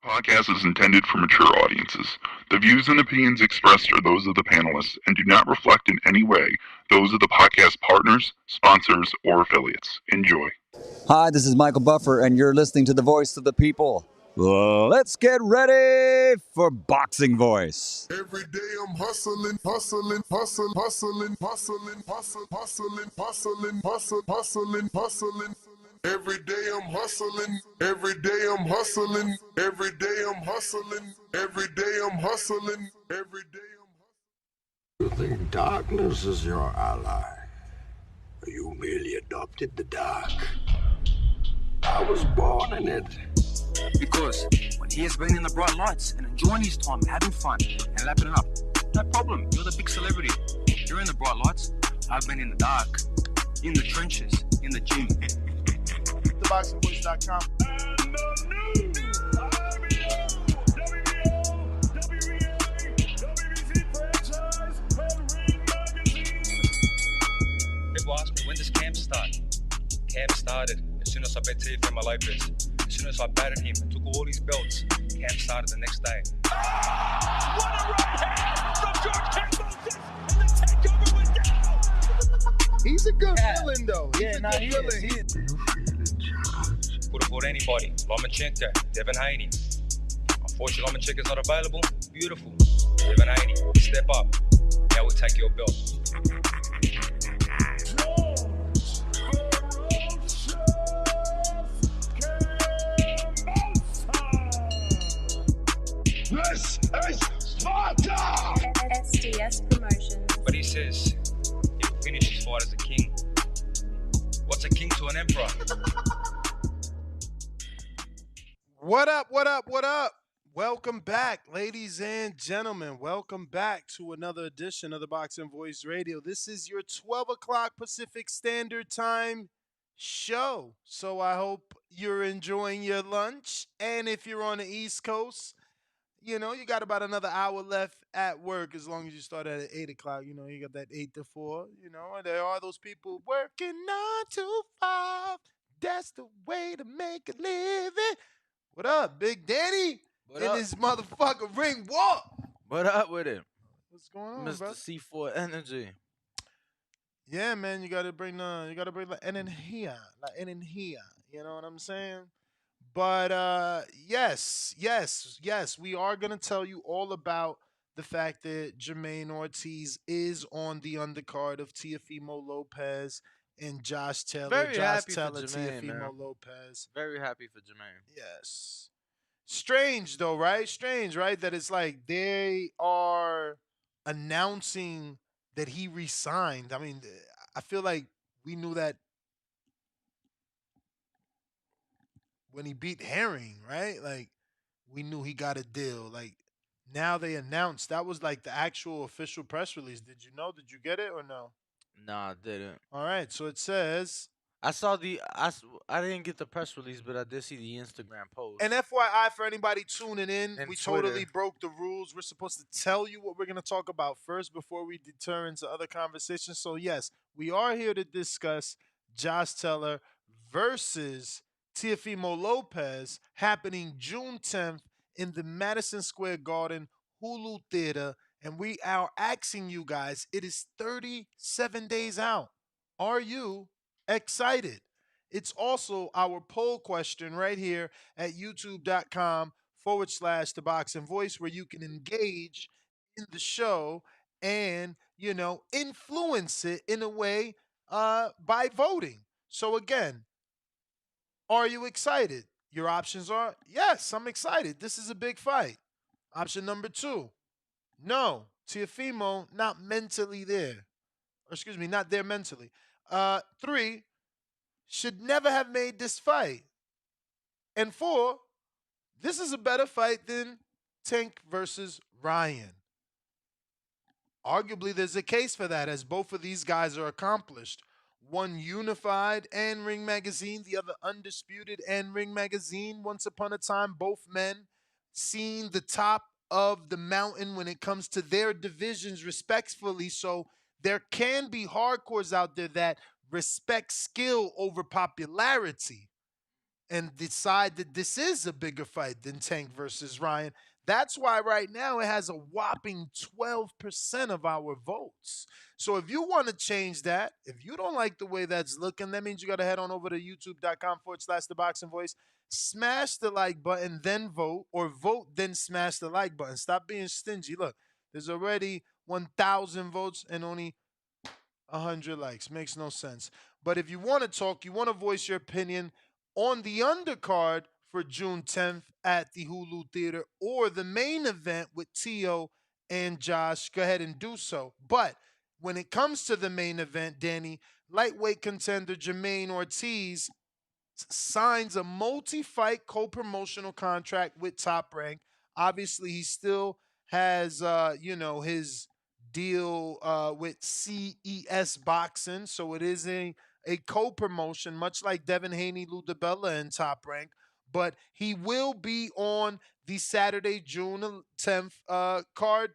Podcast is intended for mature audiences. The views and opinions expressed are those of the panelists and do not reflect in any way those of the podcast partners, sponsors, or affiliates. Enjoy. Hi, this is Michael Buffer, and you're listening to the voice of the people. Let's get ready for Boxing Voice. Every day I'm hustling, hustling, hustling, hustling, hustling, hustling, hustling, hustling, hustling, hustling, hustling. Every day I'm hustling, every day I'm hustling, every day I'm hustling, every day I'm hustling, every day I'm hustling. You think darkness is your ally? You merely adopted the dark. I was born in it. Because when he has been in the bright lights and enjoying his time, having fun and lapping it up, no problem. You're the big celebrity. You're in the bright lights. I've been in the dark, in the trenches, in the gym. TheBoxingVoice.com. And the new IBO, WBO, WBA, WBC franchise, and Ring Magazine. People ask me, when does camp start? Camp started as soon as I bet Teofimo Lopez. As soon as I batted him and took all his belts, camp started the next day. What a right hand from George Cambosis, and the takeover was down. He's a good villain, though. He is. Do you feel in charge? Could have fought anybody. Lomachenko, Devin Haney. Unfortunately, Lomachenko's not available. Beautiful. Devin Haney, step up. Now we'll take your belt. This is Sparta! SDS Promotions. But he says he will finish his fight as a king. What's a king to an emperor? What up, what up, what up? Welcome back, ladies and gentlemen. Welcome back to another edition of the Boxing Voice Radio. This is your 12 o'clock Pacific Standard Time show. So I hope you're enjoying your lunch. And if you're on the East Coast, you know, you got about another hour left at work as long as you start at 8 o'clock. You know, you got that 8 to 4. You know, and there are those people working 9 to 5. That's the way to make a living. What up, Big Daddy? What in up? this motherfucker ring walk. What up with it? What's going on, Mr. bro? C4 Energy. Yeah, man, you gotta bring the energía, la energía. You know what I'm saying? But yes, we are gonna tell you all about the fact that Jermaine Ortiz is on the undercard of Teofimo Lopez and Josh Taylor. Very Josh happy for Taylor, Jermaine, Teofimo man. Lopez. Very happy for Jermaine. Yes. Strange though, right? Strange, right? That it's like they are announcing that he resigned. I mean, I feel like we knew that when he beat Herring, right? Like we knew he got a deal. Like now they announced that was like the actual official press release. Did you know? Did you get it or no? Nah, I didn't. All right, so it says. I saw I didn't get the press release, but I did see the Instagram post. And FYI, for anybody tuning in, And we Twitter. totally broke the rules. We're supposed to tell you what we're going to talk about first before we deter into other conversations. So, yes, we are here to discuss Josh Taylor versus Teofimo Lopez happening June 10th in the Madison Square Garden Hulu Theater. And we are asking you guys, it is 37 days out. Are you excited? It's also our poll question right here at youtube.com/The Boxing Voice, where you can engage in the show and, you know, influence it in a way by voting. So again, are you excited? Your options are, yes, I'm excited. This is a big fight. Option number 2, no, Teofimo not mentally there. Or excuse me, not there mentally. 3, should never have made this fight. And 4, this is a better fight than Tank versus Ryan. Arguably, there's a case for that, as both of these guys are accomplished. One unified and Ring Magazine, the other undisputed and Ring Magazine. Once upon a time, both men seen the top of the mountain when it comes to their divisions respectfully. So there can be hardcores out there that respect skill over popularity. and decide that this is a bigger fight than Tank versus Ryan. That's why right now it has a whopping 12% of our votes. So if you want to change that, if you don't like the way that's looking, that means you got to head on over to youtube.com/, the boxing voice, smash the like button, then vote, or vote, then smash the like button. Stop being stingy. Look, there's already 1,000 votes and only 100 likes. Makes no sense. But if you want to talk, you want to voice your opinion on the undercard for June 10th at the Hulu Theater or the main event with Tio and Josh, go ahead and do so. But when it comes to the main event, Danny, lightweight contender Jermaine Ortiz signs a multi-fight co-promotional contract with Top Rank. Obviously, he still has his deal with CES Boxing, so it is a co-promotion, much like Devin Haney, Lou DiBella, and Top Rank. But he will be on the Saturday, June 10th card.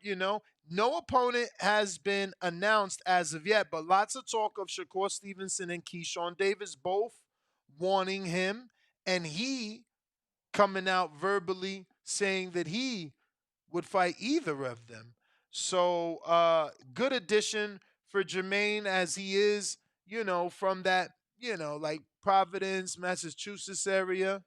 No opponent has been announced as of yet, but lots of talk of Shakur Stevenson and Keyshawn Davis both wanting him, and he coming out verbally saying that he would fight either of them. So, good addition for Jermaine, as he is, from that, like Providence, Massachusetts area.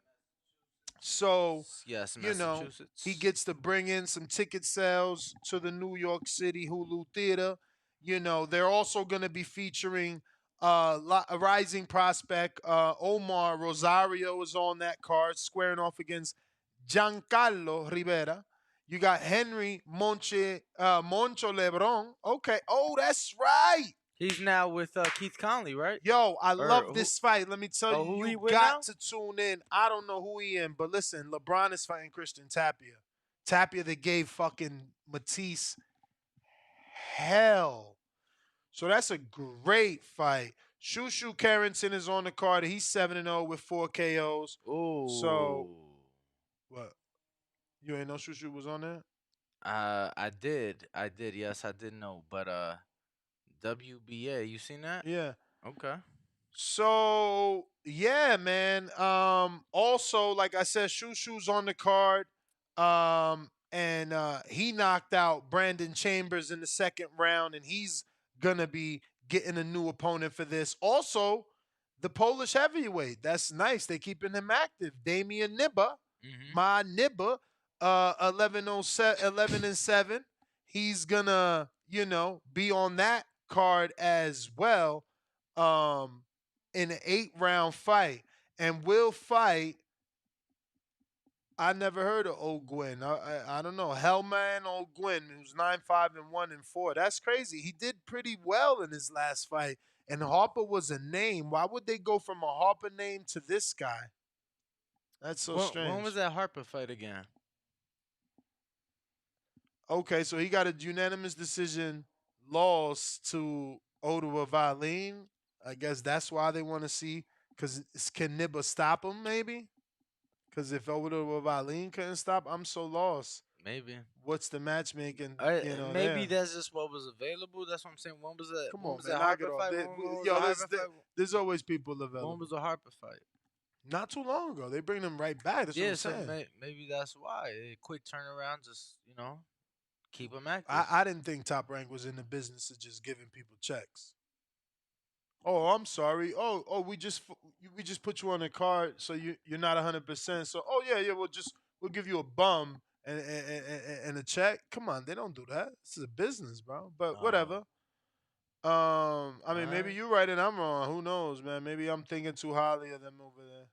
So, Yes, he Massachusetts. gets to bring in some ticket sales to the New York City Hulu Theater. They're also going to be featuring a rising prospect. Omar Rosario is on that card, squaring off against Giancarlo Rivera. You got Henry Moncho Lebron. Okay. Oh, that's right. He's now with Keith Conley, right? Yo, I Or love this fight. Let me tell you, who he you with got now? to tune in. I don't know who he in, but listen, LeBron is fighting Christian Tapia. Tapia that gave fucking Matisse hell. So that's a great fight. Shushu Carrington is on the card. He's 7-0 with 4 KOs. So, Oh, what? You ain't know Shushu was on there? I did. Yes, I did know. But WBA, you seen that? Yeah. Okay. So yeah, man. Also, like I said, Shushu's on the card. And he knocked out Brandon Chambers in the second round, and he's gonna be getting a new opponent for this. Also, the Polish heavyweight. That's nice. They keeping him active. Damian Nibba, Mm-hmm. my Nibba, 11-7. He's gonna, be on that card as well. Um, in an 8-round fight, and will fight. I never heard of Old Gwyn. I don't know. Hellman Old Gwyn, who's 9-5-1-4. That's crazy. He did pretty well in his last fight. And Harper was a name. Why would they go from a Harper name to this guy? That's so When was strange. that Harper fight again? Okay, so he got a unanimous decision loss to Ottawa Valine. I guess that's why they want to see, because can Nibba stop him, maybe? Because if Ottawa Valine couldn't stop, I'm so lost. Maybe. What's the matchmaking, Maybe there? that's just what was available. That's what I'm saying. When was that? Come When on, was man, that knock it Harper off. fight? When was Yo, the Harper fight? there's always people When available. was the Harper fight? Not too long ago. They bring them right back. That's what Yeah, I'm so saying. maybe that's why. A quick turnaround, just keep him active. I didn't think Top Rank was in the business of just giving people checks. Oh, I'm sorry. Oh, we just put you on a card, so you're not 100%. So, oh yeah, we'll give you a bum and a check. Come on, they don't do that. This is a business, bro. But Oh, whatever. I mean, maybe alright. you're right and I'm wrong. Who knows, man? Maybe I'm thinking too highly of them over there.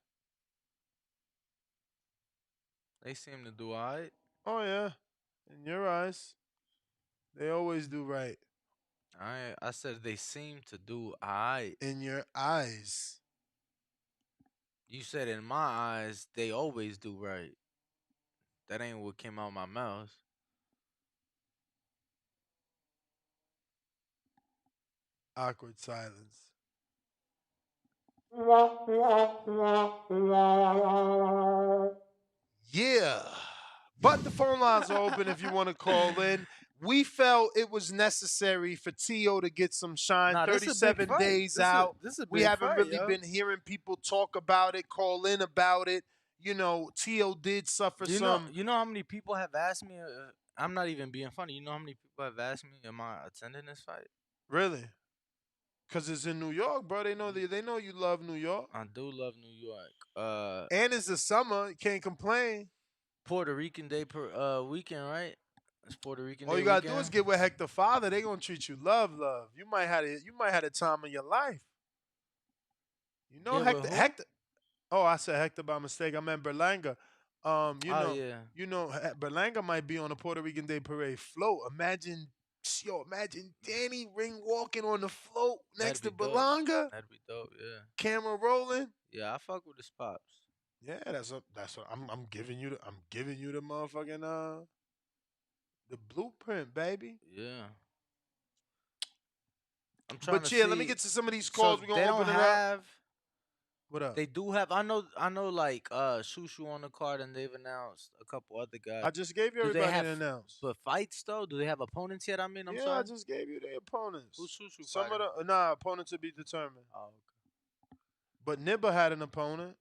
They seem to do alright. Oh yeah, in your eyes, they always do right. I said they seem to do alright. In your eyes. You said in my eyes they always do right. That ain't what came out my mouth. Awkward silence. Yeah. But the phone lines are open if you want to call in. we felt it was necessary for Tio to get some shine. Nah, this a big 37 fight. days This a out. this a We big haven't fight, really yo. been hearing people talk about it, call in about it. You know, Tio did suffer some. You know how many people have asked me? I'm not even being funny. You know how many people have asked me, "Am I attending this fight?" Really? Because it's in New York, bro. They know you love New York. I do love New York. And it's the summer. You can't complain. Puerto Rican Day per weekend, right? It's Puerto Rican All Day you gotta do is weekend. get with Hector Father. They gonna treat you love. You might have the time of your life. You know Get with who? Hector. Oh, I said Hector by mistake. I meant Berlanga. Oh yeah, Berlanga might be on the Puerto Rican Day Parade float. Imagine Danny Ring walking on the float that'd next to be dope. Berlanga, That'd be dope. Yeah, camera rolling. yeah. I fuck with his pops. Yeah, that's what I'm giving you. I'm giving you the motherfucking the blueprint, baby. Yeah, I'm trying to But yeah, let me see. get to some of these So calls. We're they gonna don't open it up. have. What up? They do have. I know. Like Shushu on the card, and they've announced a couple other guys. I just gave you Do they everybody have? an announce. But fights though, do they have opponents yet? I'm Yeah, I sorry. just gave you the opponents. Who's Shushu Some fighting? of the opponents to be determined. Oh, okay. But Nibba had an opponent.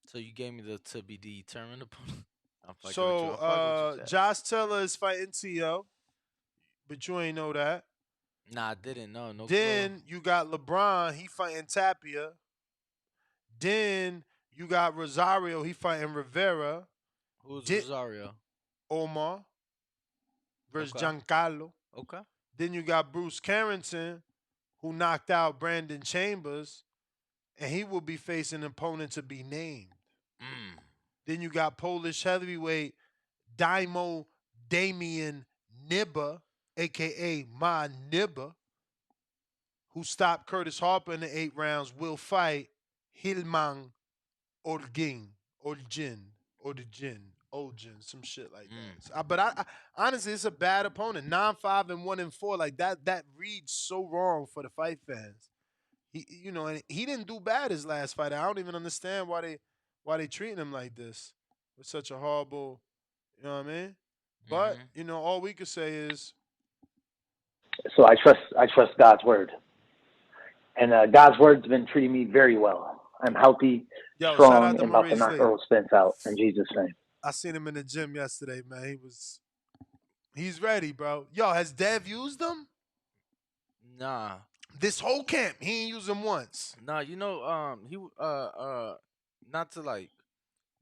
So you gave me the to be determined opponent. I'm fucking with you. So I'm fucking with you, Jack. Josh Taylor is fighting T.O., but you ain't know that. Nah, I didn't know. No clue. Then you got LeBron, he fighting Tapia. Then you got Rosario, he fighting Rivera. Who's Di- Rosario? Omar versus Okay. Giancarlo. Okay. Then you got Bruce Carrington, who knocked out Brandon Chambers, and he will be facing an opponent to be named. Mm. Then you got Polish heavyweight Daimo Damian Nibba, aka Ma Nibba, who stopped Curtis Harper in the 8 rounds, will fight Hilman Olgin, some shit like that. But I honestly, it's a bad opponent. 9-5 and 1-4, like that. That reads so wrong for the fight fans. And he didn't do bad his last fight. I don't even understand why they treating him like this with such a horrible. You know what I mean? But all we could say is So I trust God's word, and God's word's been treating me very well. I'm healthy, yo. Shout out strong, to and about to Maurice knock Lee. Earl Spence out in Jesus' name. I seen him in the gym yesterday, man. He's ready, bro. Yo, has Dev used them? Nah. This whole camp, he ain't used them once. Nah, he not to like,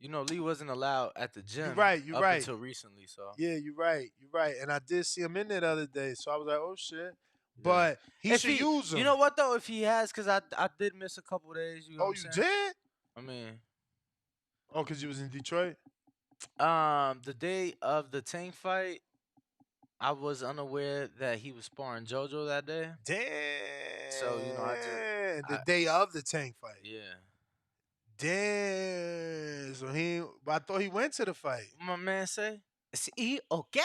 Lee wasn't allowed at the gym You up right. until recently, so. Yeah, you're right. And I did see him in there the other day, so I was like, oh shit. Yeah. But he should use them. You know what though? If he has, cause I did miss a couple days. You know what I'm saying? Did? I mean, oh, cause you was in Detroit. The day of the Tank fight, I was unaware that he was sparring JoJo that day. Damn. So the day of the Tank fight. Yeah. Damn. So I thought he went to the fight. My man say, "Is he okay?"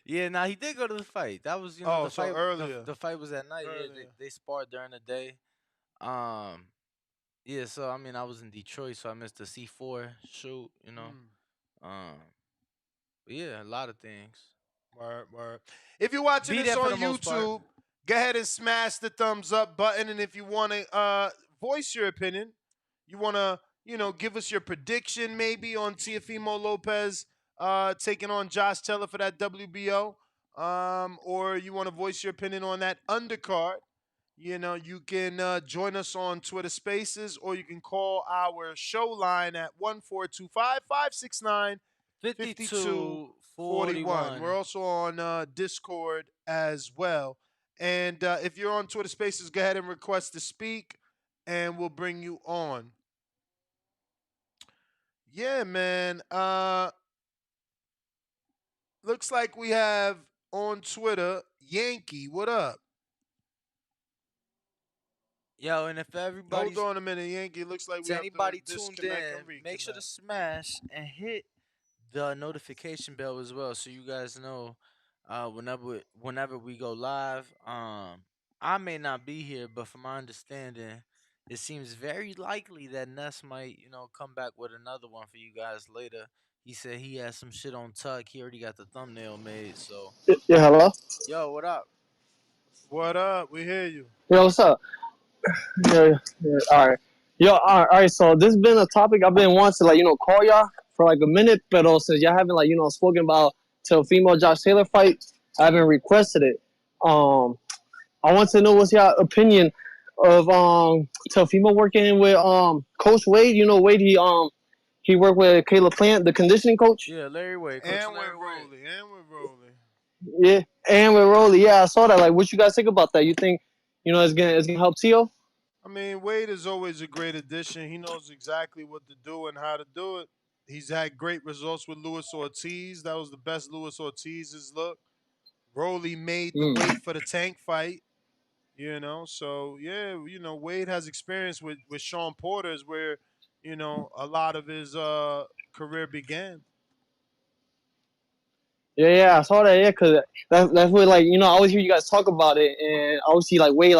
Yeah, nah, he did go to the fight. That was, the so fight earlier. The fight was at night. Yeah, they sparred during the day. Yeah, so I mean, I was in Detroit, so I missed the C4 shoot. But yeah, a lot of things. Word. If you're watching this on YouTube, go ahead and smash the thumbs up button. And if you want to voice your opinion, you want to, give us your prediction maybe on Teofimo Lopez taking on Josh Taylor for that WBO, or you want to voice your opinion on that undercard, you can join us on Twitter Spaces, or you can call our show line at 1-425-569-5241. We're also on Discord as well. And if you're on Twitter Spaces, go ahead and request to speak, and we'll bring you on. Yeah, man. Looks like we have on Twitter, Yankee. What up? Yo, and if everybody hold on a minute, Yankee. Looks like we have anybody to tuned disconnect in, and reconnect. make sure to smash and hit the notification bell as well, so you guys know whenever we go live. I may not be here, but from my understanding, it seems very likely that Ness might, come back with another one for you guys later. He said he had some shit on tuck. He already got the thumbnail made. So, Yeah, hello. yo, what up? What up? We hear you. Yo, what's up? Yeah. All right. Yo, all right. So this has been a topic I've been wanting to call y'all for like a minute, but since y'all haven't spoken about Teofimo Josh Taylor fight, I haven't requested it. I want to know what's your opinion of Teofimo working with Coach Wade. You know Wade, he worked with Caleb Plant, the conditioning coach. Yeah, Larry Wade, Coach And with Larry Wade. Rolly. And with Rolly. Yeah, and with Rolly. Yeah, I saw that. Like, what you guys think about that? You think it's gonna help Tio? I mean, Wade is always a great addition. He knows exactly what to do and how to do it. He's had great results with Luis Ortiz. That was the best Luis Ortiz's look. Rolly made the weight for the tank fight. So yeah, Wade has experience with Sean Porter's where, a lot of his career began. Yeah, I saw that. Yeah, because that's what I always hear you guys talk about it, and I always see like Wade,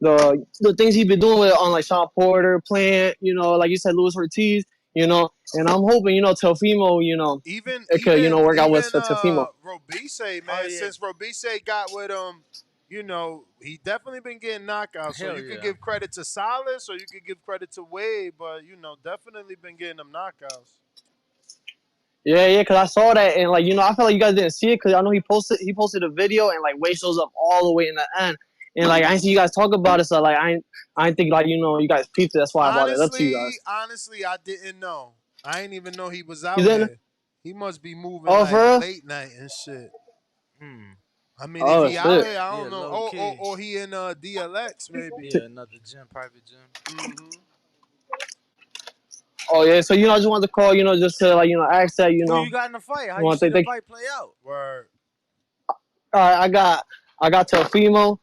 the things he's been doing with on like Sean Porter, Plant, like you said, Luis Ortiz, and I'm hoping Teofimo, Even it could even work out with even for Teofimo. Robise, Oh man, yeah, since Robise got with him, he definitely been getting knockouts. So hell you could yeah. give credit to Salas or you could give credit to Wade, but definitely been getting them knockouts. Yeah, because I saw that, and I feel like you guys didn't see it because I know he posted a video, and like Wade shows up all the way in the end, and like I didn't see you guys talk about it, so like I didn't think you guys peeped it. That's why I brought it up to you Honestly, guys. honestly, I didn't know. I didn't even know he was You out didn't? here. He must be moving Oh, for like real? late night and shit. Hmm. I mean, if Oh he out shit. here, I Yeah, don't know. low key. Or he in DLX maybe. Yeah, another gym, private gym. Hmm. Oh yeah, so I just wanted to call, just to ask that, Who you got in the fight? How you you want see to the think. fight play out? Word. All right, I got Teofimo,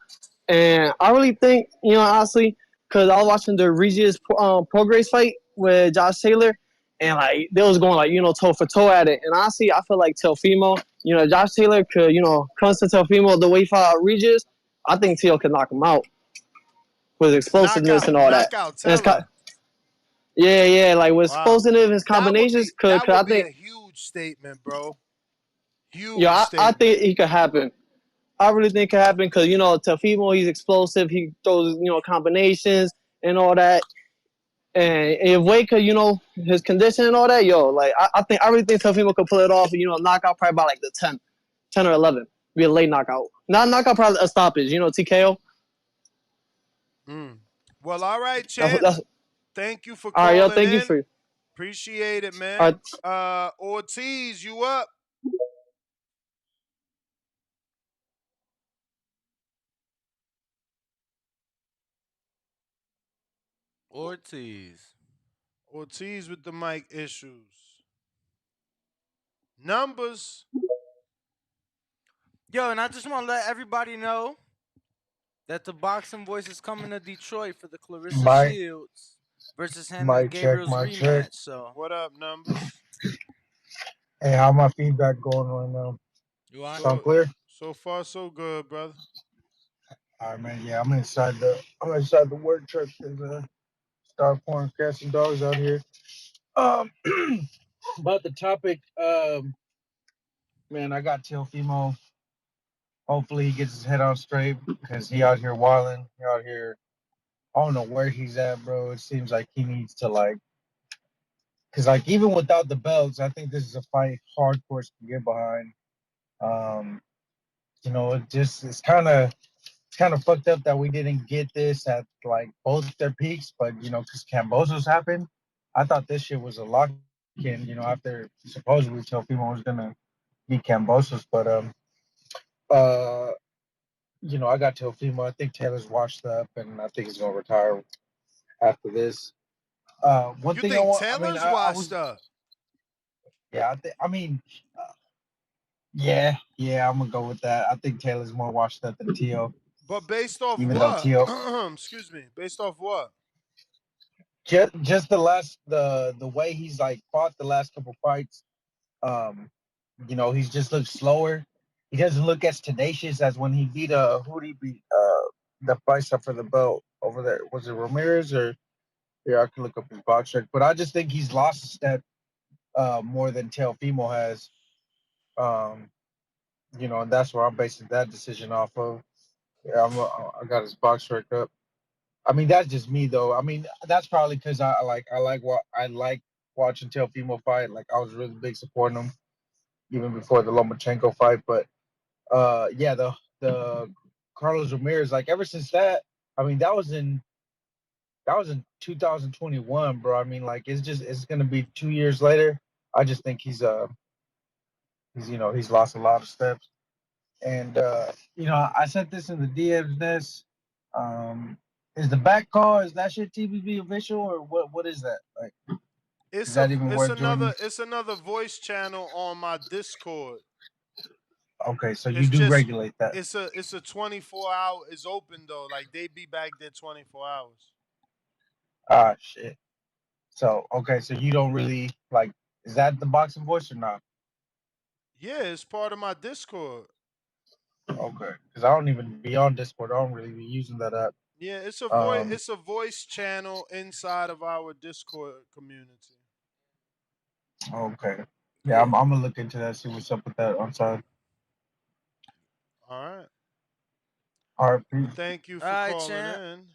and I really think honestly, because I was watching the Regis Prograis fight with Josh Taylor, and like they was going like toe for toe at it, and honestly, I feel like Teofimo, Josh Taylor could comes to Teofimo the way he fought Regis, I think Teo could knock him out with explosiveness and all that, Knockout and Teller. yeah, like with Wow. explosiveness, his That would combinations be that I would be think. a huge statement, bro. Yeah, Huge I statement. think it could happen. I really think it could happen because Teofimo, he's explosive. He throws combinations and all that. And if Wade could his condition and all that, like I really think Teofimo could pull it off. Knockout probably by like the 10 or 11, be a late knockout. Not knockout, probably a stoppage. TKO. Well, all right, That's champ. that's Thank you for all right, yo. calling Thank you in. for. Appreciate it, All man. right, Ortiz, you up? Ortiz. Ortiz with the mic issues. Numbers. Yo, and I just want to let everybody know that the Boxing Voice is coming to Detroit for the Clarissa My Shields versus Hannah my check, Gabriel's my check. rematch. So What up, numbers? Hey, how my feedback going right now? you all right? Sound So clear? so far so good, brother. All right, man. Yeah, I'm inside the work truck. There's start pouring cats and dogs out here. Um, about the topic, man, I got Teofimo. Hopefully, he gets his head on straight because he out here wilding. He out here. I don't know where he's at, bro. It seems like he needs to cause even without the belts, I think this is a fight hardcore to get behind. Um, it's kind of fucked up that we didn't get this at like both their peaks, but because Cambosos happened, I thought this shit was a lock in. After supposedly Teofimo was gonna beat Cambosos, but uh, I got Teofimo. I think Taylor's washed up, and I think he's gonna retire after this. One You thing I think want, I mean, Taylor's I washed was, up? yeah, yeah, I'm gonna go with that. I think Taylor's more washed up than Teo, But based off even though what? Teo Excuse me. Based off what? just the way he's like fought the last couple fights. Um, he's just looked slower. He doesn't look as tenacious as when he beat who did he beat the fight up for the belt over there. Was it Ramirez or yeah, I can look up his box check. But I just think he's lost a step more than Teofimo has. Um, and that's where I'm basing that decision off of. Yeah, I got his box work up. I mean, that's just me though. I mean, that's probably because I like watching Teofimo fight. Like I was really big supporting him even before the Lomachenko fight. But yeah, the Carlos Ramirez, like ever since that, I mean, that was in 2021, bro. I mean, like it's gonna be 2 years later. I just think he's lost a lot of steps. And I sent this in the DMs. Is the back call, is that shit TBV official or what is that? Like, is that even It's worth joining? another voice channel on my Discord. Okay, so you It's do just regulate that. it's a 24-hour. It's open though. Like they be back there 24 hours. Ah, shit. So okay, so you don't really like. Is that the boxing voice or not? Yeah, it's part of my Discord. Okay, because I don't even be on Discord. I don't really be using that app. Yeah, Um, it's a voice channel inside of our Discord community. okay. Yeah, I'm, Yeah. I'm gonna look into that. See what's up with that on side. All right. All right, Well, peace. thank you All for right, calling champ. in.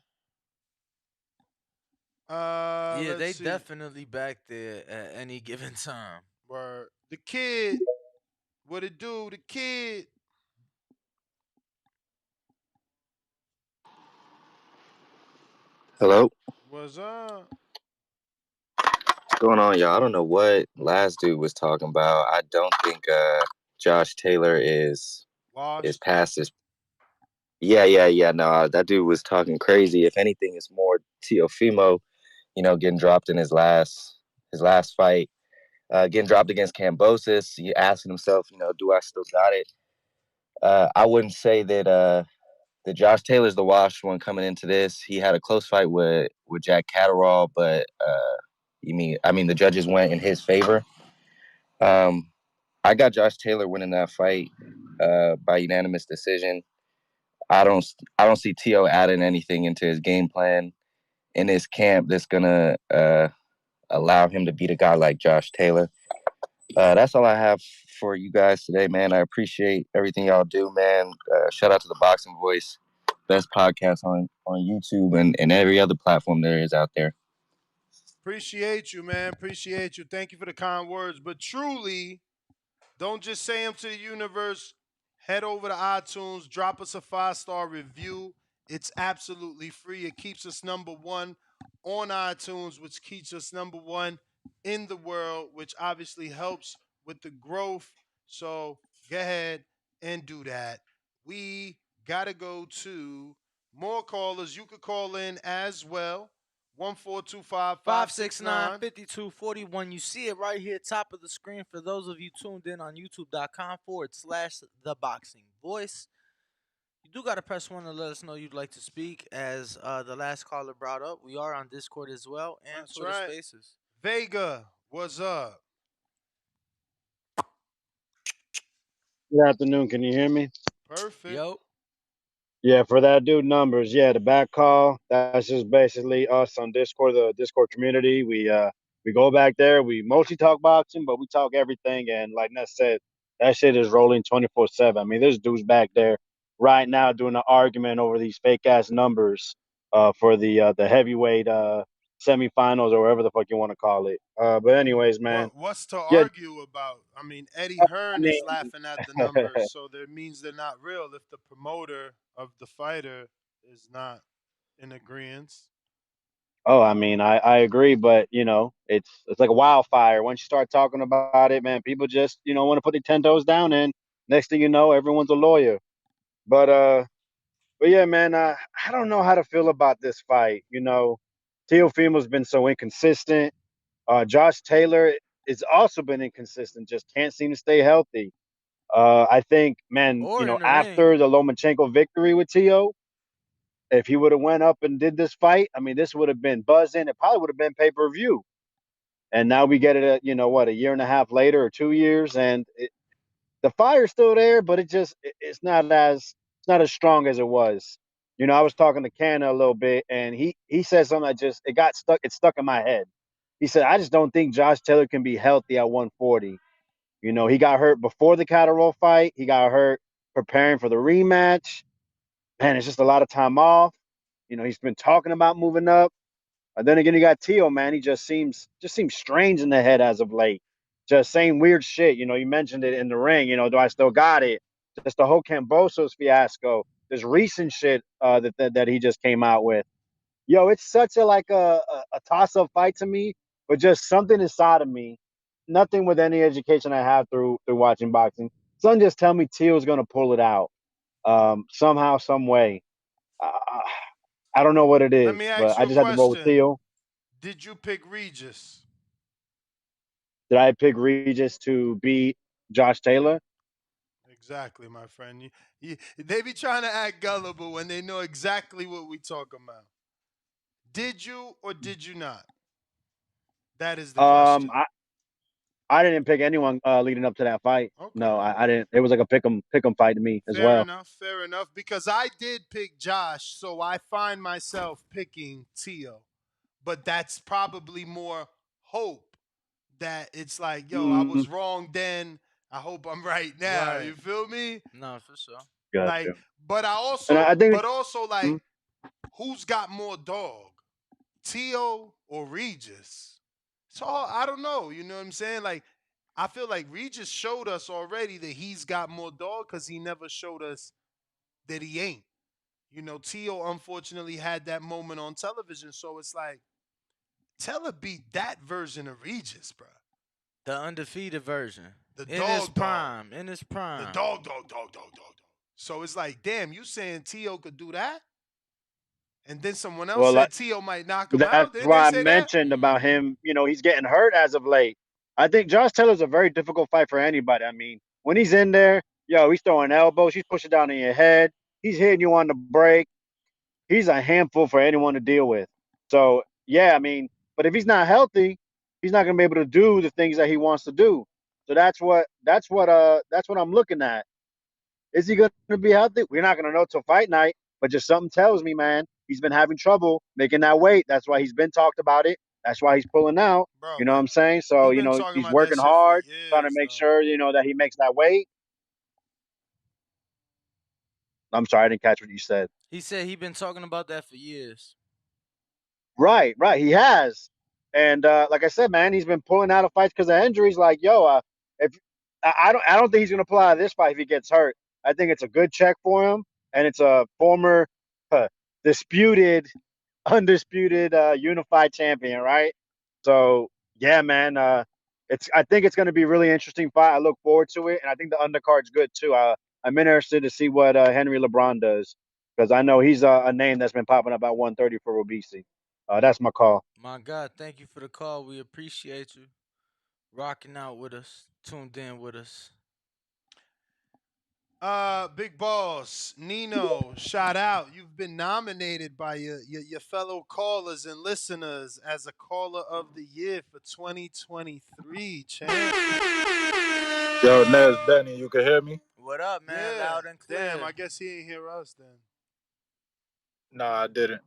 Yeah, Let's they see. definitely back there at any given time. Word. The kid. What it do? The kid. Hello, Was up? what's going on, y'all? I don't know what last dude was talking about. I don't think Josh Taylor is Washed. past his. Yeah. No, that dude was talking crazy. If anything, it's more Teofimo, getting dropped in his last fight, getting dropped against Cambosis. He asking himself, do I still got it? I wouldn't say that Josh Taylor's the washed one coming into this. He had a close fight with Jack Catterall, but I mean, the judges went in his favor. Um, I got Josh Taylor winning that fight by unanimous decision. I don't see Tio adding anything into his game plan in his camp that's gonna allow him to beat a guy like Josh Taylor. That's all I have for you guys today, man. I appreciate everything y'all do, man. Shout out to the Boxing Voice, best podcast on YouTube and every other platform there is out there. Appreciate you, man. Appreciate you. Thank you for the kind words. But truly, don't just say them to the universe. Head over to iTunes, drop us a 5-star review. It's absolutely free. It keeps us number one on iTunes, which keeps us number one in the world, which obviously helps with the growth. So go ahead and do that. We got to go to more callers. You could call in as well. 1425 569 569. 5241. You see it right here, top of the screen. For those of you tuned in on youtube.com/slash the boxing voice. You do got to press one to let us know you'd like to speak. As the last caller brought up, we are on Discord as well and That's Twitter right. Spaces. Vega, what's up? Good afternoon. Can you hear me? Perfect. Yo. Yeah, for that dude numbers. Yeah, the back call. That's just basically us on Discord, the Discord community. We go back there. We mostly talk boxing, but we talk everything. And like Ness said, that shit is rolling 24/7. I mean, there's dudes back there right now doing an argument over these fake ass numbers for the heavyweight semifinals or whatever the fuck you want to call it. But anyways, man. What's to Yeah, argue about? I mean, Eddie I Hearn is mean. laughing at the numbers, so that means they're not real if the promoter of the fighter is not in agreement. Oh, I mean, I agree, but it's like a wildfire. Once you start talking about it, man, people just want to put their 10 toes down, and next thing you know, everyone's a lawyer. But yeah, man, I don't know how to feel about this fight. Teofimo's been so inconsistent. Josh Taylor has also been inconsistent, just can't seem to stay healthy. I think, man, Or in the ring. after the Lomachenko victory with Tio, if he would have went up and did this fight, I mean, this would have been buzzing. It probably would have been pay-per-view. And now we get it at a year and a half later or 2 years, and the fire's still there, but it's not as strong as it was. I was talking to Canna a little bit, and he said something that just it got stuck. It stuck in my head. He said, I just don't think Josh Taylor can be healthy at 140. You know, he got hurt before the Catterall fight. He got hurt preparing for the rematch. Man, it's just a lot of time off. You know, he's been talking about moving up. And then again, you got Teo, man. He just seems strange in the head as of late. Just saying weird shit. You know, you mentioned it in the ring. You know, do I still got it? Just the whole Cambosos fiasco. This recent shit that he just came out with. Yo, it's such a toss up fight to me, but just something inside of me. Nothing with any education I have through watching boxing. Son just tell me Teal's gonna pull it out somehow, some way. Uh, I don't know what it Let is, me ask but I you a just had to roll with question. Teal. Did you pick Regis? Did I pick Regis to beat Josh Taylor? Exactly, my friend. They be trying to act gullible when they know exactly what we talking about. Did you or did you not? That is the Um, question. I, I didn't pick anyone leading up to that fight. Okay. No, I didn't. It was like a pick 'em fight to me as Fair well. enough. Fair enough. Because I did pick Josh, so I find myself picking Tio. But that's probably more hope that it's like, yo, I Mm, was wrong then. I hope I'm right now. Right. You feel me? No, for sure. Like, gotcha. but I And also, I think but also like, mm, who's got more dog, Tio or Regis? So I don't know. You know what I'm saying? Like, I feel like Regis showed us already that he's got more dog because he never showed us that he ain't. You know, Tio unfortunately had that moment on television, so it's like Teller beat that version of Regis, bro. The undefeated version. The In his dog. prime. In his The prime. dog. So it's like, damn, you saying Tio could do that? And then someone else well, said Tio might knock him that's out. Didn't they why I say that? mentioned about him. You know, he's getting hurt as of late. I think Josh Taylor's a very difficult fight for anybody. I mean, when he's in there, yo, he's throwing elbows, he's pushing down on your head, he's hitting you on the break. He's a handful for anyone to deal with. So yeah, I mean, but if he's not healthy, he's not gonna be able to do the things that he wants to do. So that's what I'm looking at. Is he gonna be healthy? We're not gonna know till fight night, but just something tells me, man, he's been having trouble making that weight. That's why he's been talked about it. That's why he's pulling out. Bro, You know what but I'm saying? So, he you been know, talking he's about that working shit for hard, trying to years, make though. sure, that he makes that weight. I'm sorry, I didn't catch what you said. He said he been talking about that for years. Right, right. He has, and like I said, man, he's been pulling out of fights because of injuries. Like, yo, if I don't think he's gonna pull out of this fight if he gets hurt. I think it's a good check for him, and it's a former uh, disputed, undisputed, unified champion, right? So yeah, man, I think it's gonna be a really interesting fight. I look forward to it, and I think the undercard's good too. I'm interested to see what Henry LeBron does because I know he's a name that's been popping up at 130 for Robeisy. That's my call. My God, thank you for the call. We appreciate you rocking out with us, tuned in with us. Big Boss, Nino, shout out. You've been nominated by your fellow callers and listeners as a caller of the year for 2023, champ. Yo, Nez, Benny, you can hear me? What up, man? Yeah. Loud and Damn, clear. I guess he ain't hear us then. Nah, I didn't.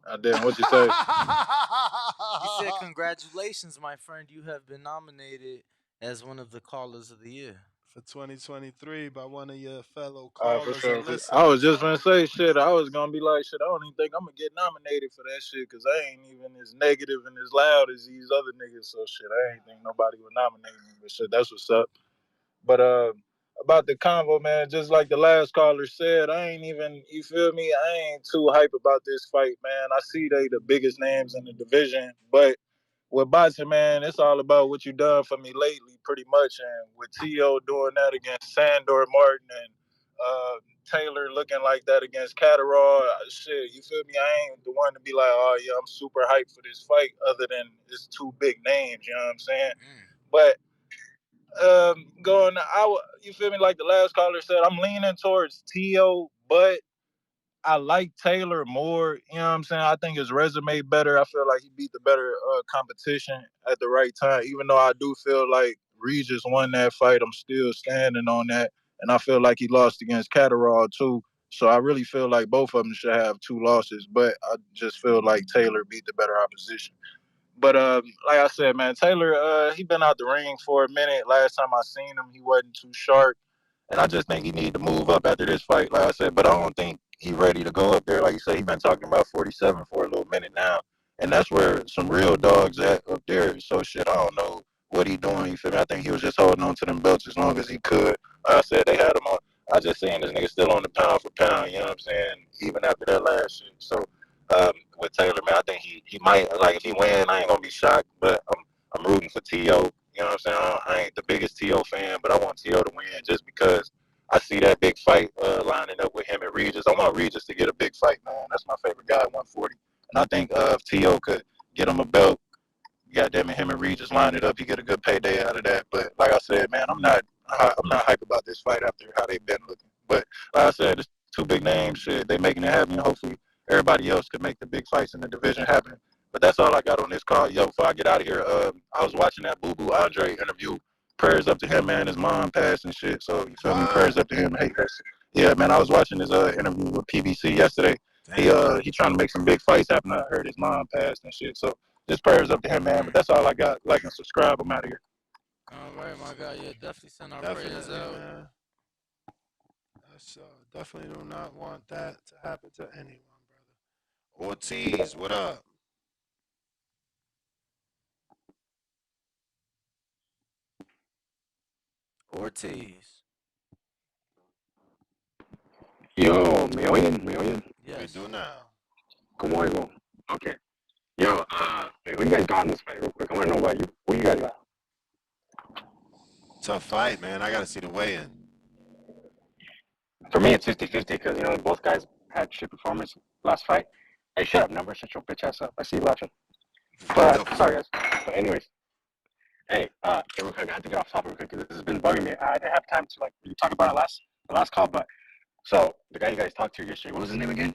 What you say? He said, congratulations, my friend. You have been nominated as one of the callers of the year. For 2023 by one of your fellow For callers sure. and I was listeners. just gonna say shit. I was gonna be like, shit. I don't even think I'm gonna get nominated for that shit because I ain't even as negative and as loud as these other niggas. So shit, I ain't think nobody would nominate me. But shit, that's what's up. But about the convo, man, just like the last caller said, I ain't even, you feel me? I ain't too hype about this fight, man. I see they the biggest names in the division, but with boxing, man, it's all about what you done for me lately, pretty much. And with T.O. doing that against Sandor Martin and Taylor looking like that against Catterall, shit, you feel me? I ain't the one to be like, oh yeah, I'm super hyped for this fight, other than it's two big names, you know what I'm saying? But you feel me? Like the last caller said, I'm leaning towards T.O., but I like Taylor more. You know what I'm saying? I think his resume better. I feel like he beat the better competition at the right time. Even though I do feel like Regis won that fight, I'm still standing on that. And I feel like he lost against Catterall too. So I really feel like both of them should have two losses. But I just feel like Taylor beat the better opposition. But like I said, man, Taylor, he been out the ring for a minute. Last time I seen him, he wasn't too sharp. And I just think he need to move up after this fight, like I said. But I don't think he ready to go up there. Like you said, he been talking about 47 for a little minute now. And that's where some real dogs at up there. So shit, I don't know what he doing. You feel me? I think he was just holding on to them belts as long as he could. Like I said, they had him on. I just saying this nigga still on the pound for pound, you know what I'm saying? Even after that last shit. So with Taylor, man, I think he might, like, if he win, I ain't gonna be shocked. But I'm rooting for T.O. You know what I'm saying? I ain't the biggest T.O. fan, but I want T.O. to win just because I see that big fight lining up with him and Regis. I want Regis to get a big fight, man. That's my favorite guy at 140. And I think if T.O. could get him a belt, goddamn it, him and Regis line it up, he get a good payday out of that. But like I said, man, I'm not hype about this fight after how they've been looking. But like I said, it's two big names. Shit, they making it happen. Hopefully, everybody else could make the big fights in the division happen. But that's all I got on this call. Yo, before I get out of here, I was watching that Boo Boo Andre interview. Prayers up to him, man. His mom passed and shit. So you feel me? Prayers up to him. Hey, yeah, man. I was watching his interview with PBC yesterday. He trying to make some big fights happen. I heard his mom passed and shit. So just prayers up to him, man. But that's all I got. Like and subscribe. I'm out of here. All right, my guy. Yeah, definitely send our prayers Definitely, out. man. That's definitely do not want that to happen to anyone, brother. Ortiz, what up? Ortiz. Yo, ¿me oyen? ¿Me oyen? We Yes. do now. ¿Cómo oigo? Okay. Yo, who you guys got in this fight real quick? I want to know about you. Who you guys got? Tough fight, man. I got to see the weigh-in. For me, it's 50-50 because, you know, both guys had shit performance last fight. Hey, shut up, number. Shut your bitch ass up. I see you laughing. But, sorry, guys. But anyways, hey, real quick, I had to get off topic real quick because this has been bugging me. I didn't have time to, like, really talk about it the last call, but so the guy you guys talked to yesterday, what was his name again?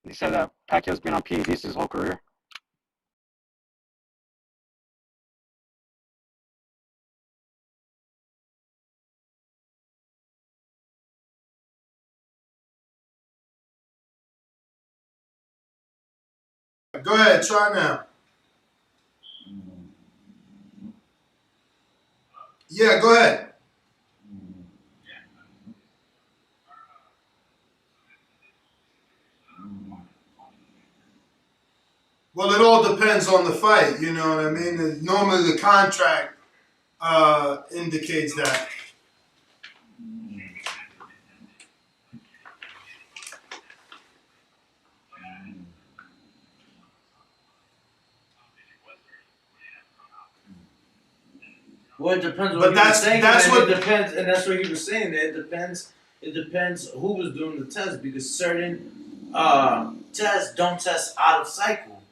He said that Pacquiao's been on PEDs his whole career. Go ahead, try now. Yeah, go ahead. Well, it all depends on the fight. You know what I mean? Normally, the contract indicates that. Well, it depends. But that's what it depends, and that's what he was saying. It depends. It depends who was doing the test because certain tests don't test out of cycle,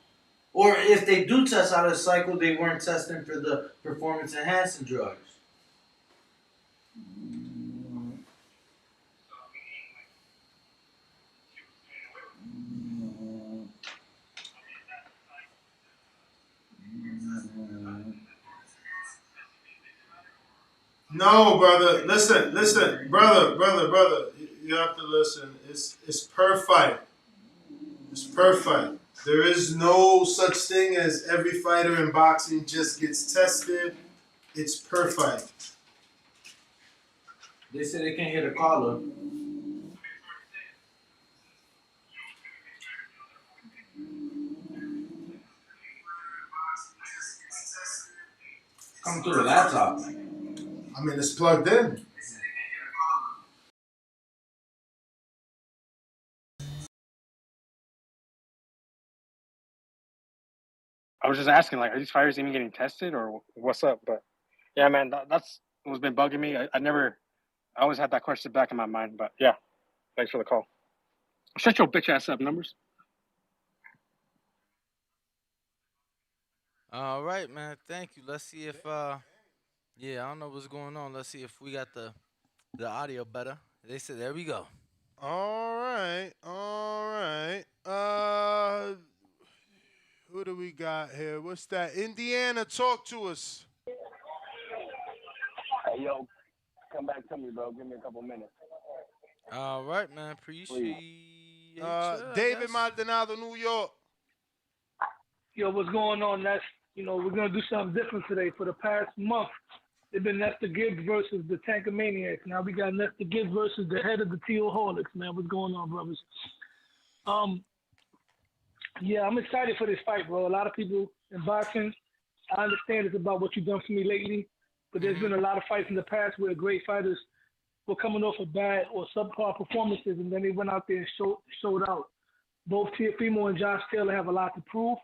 or if they do test out of cycle, they weren't testing for the performance enhancing drugs. No, brother. Listen, brother. You have to listen. It's per fight. It's per fight. There is no such thing as every fighter in boxing just gets tested. It's per fight. They said they can't hit a collar. Come through the laptop. I mean, it's plugged in. I was just asking, like, are these fighters even getting tested or what's up? But yeah, man, that's what's been bugging me. I always had that question back in my mind. But yeah, thanks for the call. Shut your bitch ass up, numbers. All right, man. Thank you. Let's see if yeah, I don't know what's going on. Let's see if we got the audio better. They said there we go. All right. Who do we got here? What's that? Indiana, talk to us. Hey, yo, come back to me, bro. Give me a couple minutes. All right, man. Appreciate you. David Maldonado, New York. Yo, what's going on? We're gonna do something different today. For the past month, it's been Nestor Gibbs versus the Tankamaniacs. Now we got Nestor Gibbs versus the head of the Teoholics, man. What's going on, brothers? Um, yeah, I'm excited for this fight, bro. A lot of people in boxing, I understand it's about what you've done for me lately, but there's been a lot of fights in the past where great fighters were coming off of bad or subpar performances, and then they went out there and showed out. Both Teofimo and Josh Taylor have a lot to prove.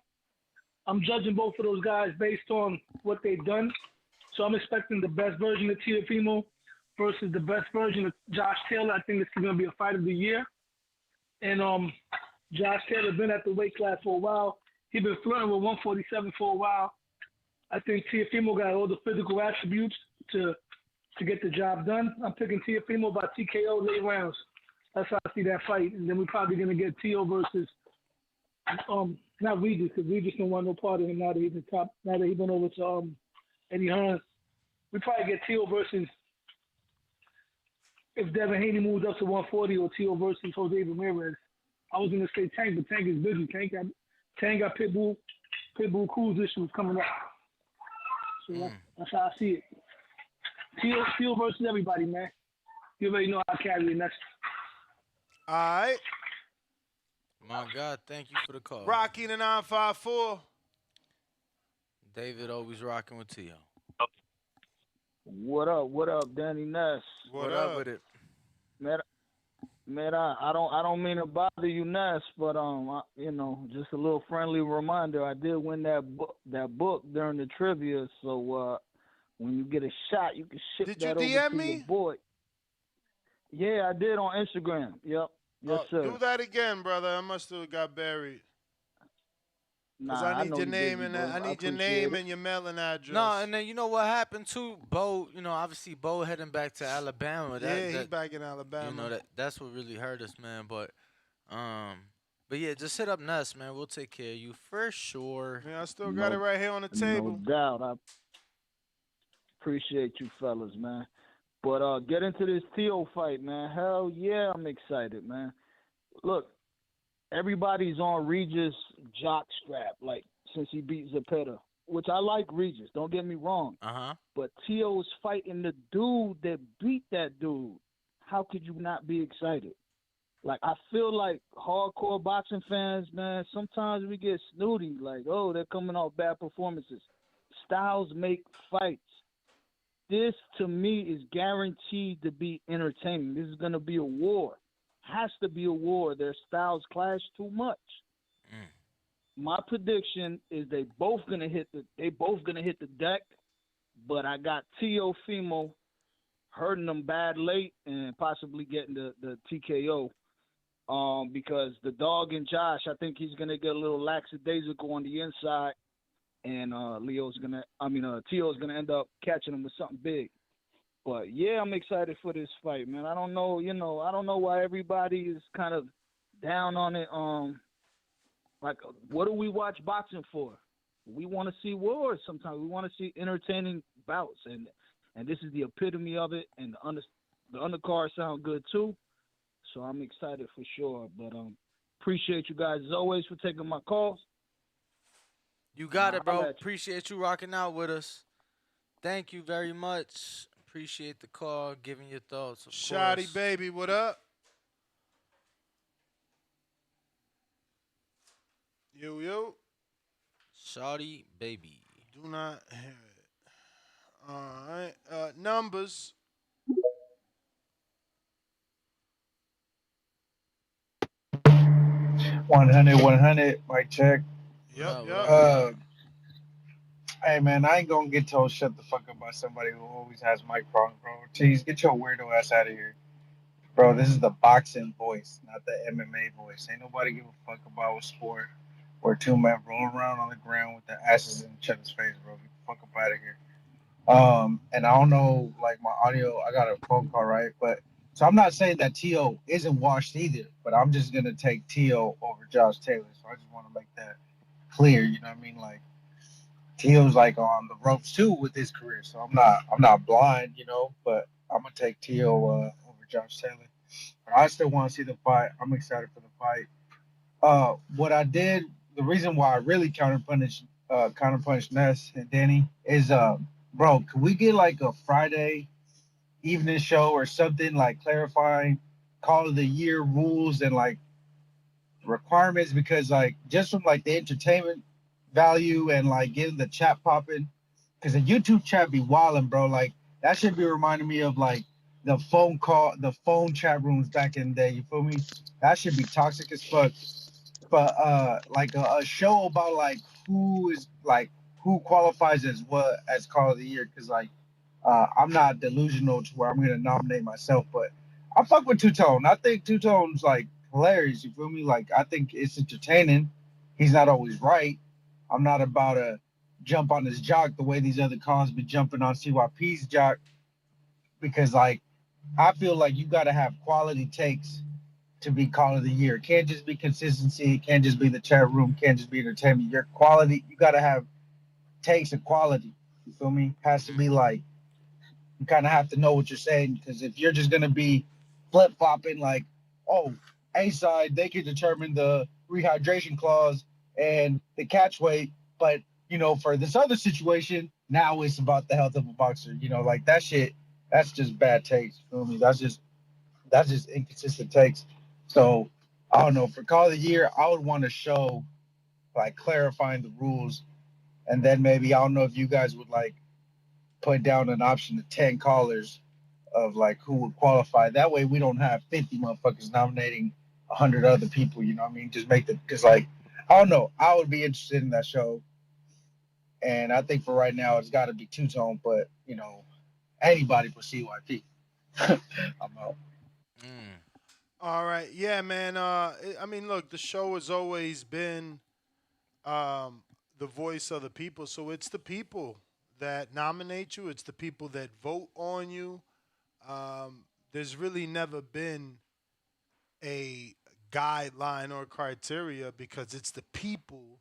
I'm judging both of those guys based on what they've done. So I'm expecting the best version of Teofimo versus the best version of Josh Taylor. I think this is going to be a fight of the year. And Josh Taylor's been at the weight class for a while. He's been flirting with 147 for a while. I think Teofimo got all the physical attributes to get the job done. I'm picking Teofimo by TKO late rounds. That's how I see that fight. And then we're probably going to get Teo versus not Regis, because Regis don't want no part of him now that he's the top. Now that he went over to Eddie Hearn. We probably get Teo versus, if Devin Haney moves up to 140, or Teo versus Jose Ramirez. I was gonna say Tank, but Tank is busy. Tank got Pitbull Cruz issues coming up. So that's how I see it. Teo versus everybody, man. You already know how I carry it. That's all right. My God, thank you for the call. Rocky the 954. David always rocking with Tio. What up, Danny Ness? What up with it? Man, I don't mean to bother you, Ness, but just a little friendly reminder. I did win that book during the trivia, so when you get a shot, you can ship did that you DM over to me? your boy. Yeah, I did on Instagram. Yep. Yes, sir. Do that again, brother. I must have got buried. Because I need your name and I need your name and your mailing address. No, and then you know what happened too, Bo. Obviously Bo heading back to Alabama. He's back in Alabama. That's what really hurt us, man. But yeah, just hit up Ness, man. We'll take care of you for sure. Yeah, I still got it right here on the table. No doubt. I appreciate you fellas, man. But get into this Teo fight, man. Hell yeah, I'm excited, man. Look, everybody's on Regis' jock strap, like, since he beat Zepeda, which I like Regis, don't get me wrong. But Teo's fighting the dude that beat that dude. How could you not be excited? Like, I feel like hardcore boxing fans, man, sometimes we get snooty, like, oh, they're coming off bad performances. Styles make fights. This, to me, is guaranteed to be entertaining. This is going to be a war. Has to be a war. Their styles clash too much. My prediction is they both gonna hit the deck, but I got Teofimo hurting them bad late and possibly getting the TKO. Because the dog and Josh, I think he's gonna get a little lackadaisical on the inside, and Teo's gonna end up catching him with something big. But yeah, I'm excited for this fight, man. I don't know why everybody is kind of down on it. Like, what do we watch boxing for? We want to see wars sometimes. We want to see entertaining bouts, and this is the epitome of it. And the undercard sound good too, so I'm excited for sure. But appreciate you guys as always for taking my calls. You got it, bro. Appreciate you rocking out with us. Thank you very much. Appreciate the call, giving your thoughts. Shotty baby, what up? Yo. Shotty baby. Do not hear it. All right. Numbers. One hundred. Mic check. Yep. Hey man, I ain't gonna get told shut the fuck up by somebody who always has mic problems, bro. Jeez, get your weirdo ass out of here. Bro, this is the boxing voice, not the MMA voice. Ain't nobody give a fuck about a sport where two men roll around on the ground with their asses in each other's face, bro. Get the fuck up out of here. And I don't know, like, my audio, I got a phone call, right? But so I'm not saying that Teo isn't washed either, but I'm just gonna take Teo over Josh Taylor. So I just want to make that clear, you know what I mean? Like, Teo's like on the ropes too with his career, so I'm not blind, you know, but I'm gonna take Teo over Josh Taylor. But I still want to see the fight. I'm excited for the fight. What I did the reason why I really counterpunch Ness and Danny is bro, could we get like a Friday evening show or something like clarifying call of the year rules and like requirements because like just from like the entertainment value and like getting the chat popping because the YouTube chat be wilding, bro. Like that should be reminding me of like the phone chat rooms back in the day. You feel me? That should be toxic as fuck. But like a show about like who is like who qualifies as what as Call of the Year because like I'm not delusional to where I'm gonna nominate myself, but I fuck with Two Tone. I think Two Tone's like hilarious. You feel me? Like I think it's entertaining. He's not always right. I'm not about to jump on his jock the way these other cons be jumping on CYP's jock because like I feel like you got to have quality takes to be Call of the Year. It can't just be consistency. It can't just be the chat room. It can't just be entertainment. Your quality, you got to have takes and quality. You feel me? Has to be like you kind of have to know what you're saying because if you're just gonna be flip flopping like, oh, A side they can determine the rehydration clause and the catch weight, but for this other situation now it's about the health of a boxer. Like that shit. That's just bad takes. You feel me? That's just inconsistent takes. So I don't know. For Call of the Year, I would want to show like clarifying the rules, and then maybe I don't know if you guys would like put down an option of 10 callers of like who would qualify. That way we don't have 50 motherfuckers nominating 100 other people. You know what I mean? Just make the because like I don't know. I would be interested in that show, and I think for right now it's got to be Two Tone, but anybody for CYP. I'm out. Mm. All right, yeah, man. I mean, look, the show has always been um, the voice of the people, so it's the people that nominate you. It's the people that vote on you. There's really never been a guideline or criteria because it's the people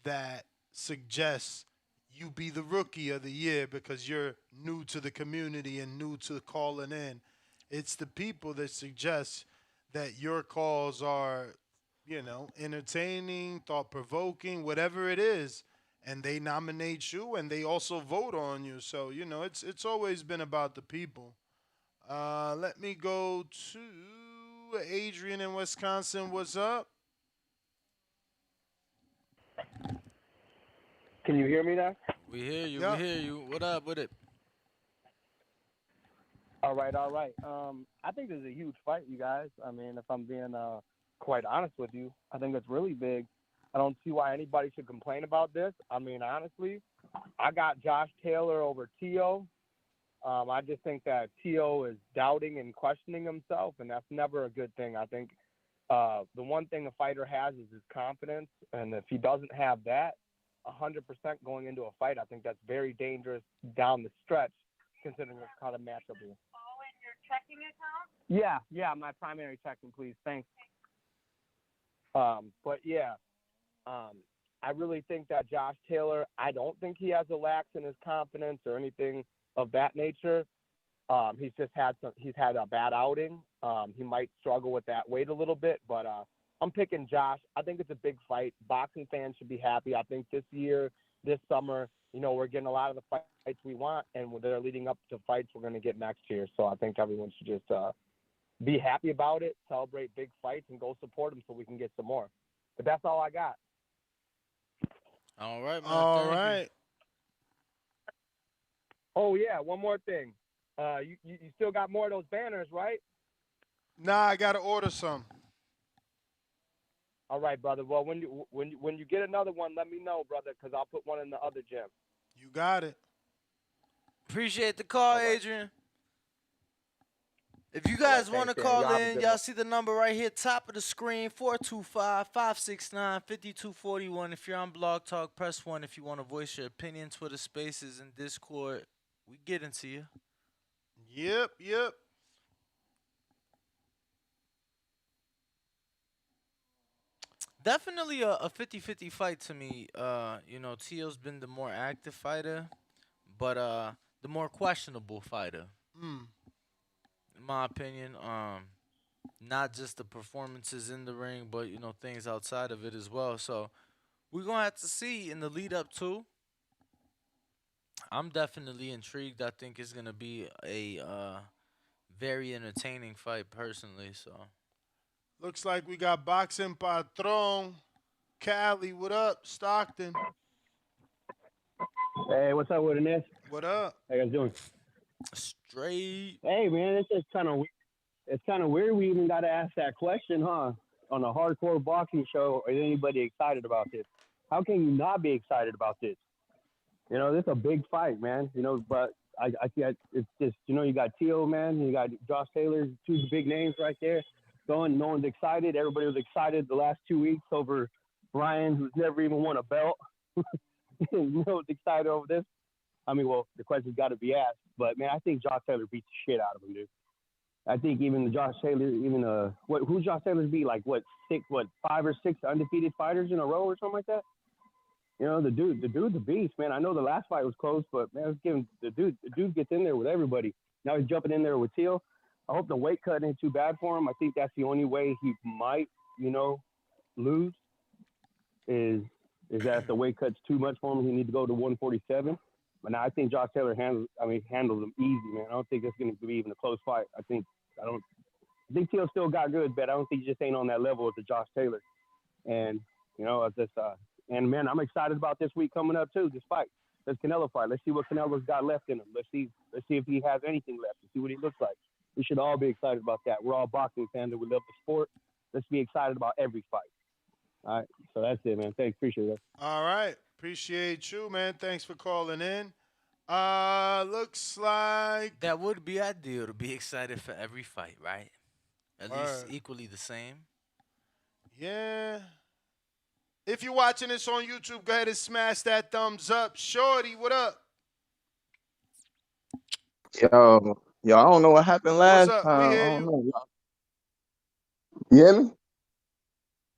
that suggests you be the rookie of the year because you're new to the community and new to calling in. It's the people that suggest that your calls are, entertaining, thought provoking, whatever it is, and they nominate you and they also vote on you. So it's always been about the people. Let me go to Adrian in Wisconsin. What's up? Can you hear me now? We hear you. We Yep. hear you. What up with it? All right, all right. I think this is a huge fight, you guys. I mean, if I'm being quite honest with you, I think it's really big. I don't see why anybody should complain about this. I mean, honestly, I got Josh Taylor over Tio. I just think that Tio is doubting and questioning himself, and that's never a good thing. I think the one thing a fighter has is his confidence, and if he doesn't have that, 100% going into a fight, I think that's very dangerous down the stretch, considering what kind of matchup is. Checking account? Yeah, my primary checking, please. Thanks. But yeah, I really think that Josh Taylor, I don't think he has a lax in his confidence or anything of that nature. He's had a bad outing. He might struggle with that weight a little bit, but I'm picking Josh. I think it's a big fight. Boxing fans should be happy. I think this year, this summer, we're getting a lot of the fights we want, and they're leading up to fights we're going to get next year. So I think everyone should just be happy about it, celebrate big fights, and go support them so we can get some more. But that's all I got. All right, man. All Thank you. right. Oh yeah, one more thing. You still got more of those banners, right? Nah, I gotta order some. All right, brother. Well, when you get another one, let me know, brother, because I'll put one in the other gym. You got it. Appreciate the call, All right. Adrian. If you All right, guys want thanks, to Dan. call Y'all have a in, good y'all one. see the number right here, top of the screen, 425-569-5241. If you're on Blog Talk, press 1 if you want to voice your opinion. Twitter Spaces and Discord, we get into you. Yep. Definitely a 50-50 fight to me. Tio's been the more active fighter, but the more questionable fighter, Mm. in my opinion. Not just the performances in the ring, but things outside of it as well. So We're gonna have to see in the lead up to. I'm definitely intrigued. I think it's gonna be a very entertaining fight personally. So Looks like we got Boxing Patron. Cali, what up? Stockton, Hey, what's up with Ines? what up? How you guys doing? straight. Hey, man, it's just kind of weird. It's kind of weird. We even got to ask that question, huh? On a hardcore boxing show, is anybody excited about this? How can you not be excited about this? This is a big fight, man. But I see it's just you got Tio, man, you got Josh Taylor, two big names right there. Going, no one's excited. Everybody was excited the last 2 weeks over Ryan, who's never even won a belt. No one's excited over this. I mean, well, the question's got to be asked. But man, I think Josh Taylor beat the shit out of him, dude. I think even the Josh Taylor, even who's Josh Taylor's beat? Like what, six, what, 5 or 6 undefeated fighters in a row or something like that. The dude's a beast, man. I know the last fight was close, but man, it's giving the dude gets in there with everybody. Now he's jumping in there with Teal. I hope the weight cut ain't too bad for him. I think that's the only way he might, lose is that if the weight cut's too much for him, he needs to go to 147. But now I think Josh Taylor handles him easy, man. I don't think it's going to be even a close fight. I think Teal still got good, but I don't think he just ain't on that level with the Josh Taylor. And it's just and man, I'm excited about this week coming up too. This fight, this Canelo fight. Let's see what Canelo's got left in him. Let's see if he has anything left. Let's see what he looks like. We should all be excited about that. We're all boxing fans and we love the sport. Let's be excited about every fight. All right, so that's it, man. Thanks, appreciate it. All right, appreciate you, man. Thanks for calling in. Looks like that would be ideal to be excited for every fight, right? At least Word. equally the same. Yeah. If you're watching this on YouTube, go ahead and smash that thumbs up. Shorty, what up? Yo, I don't know what happened What's last up? We time. I hear don't you. know. You hear me?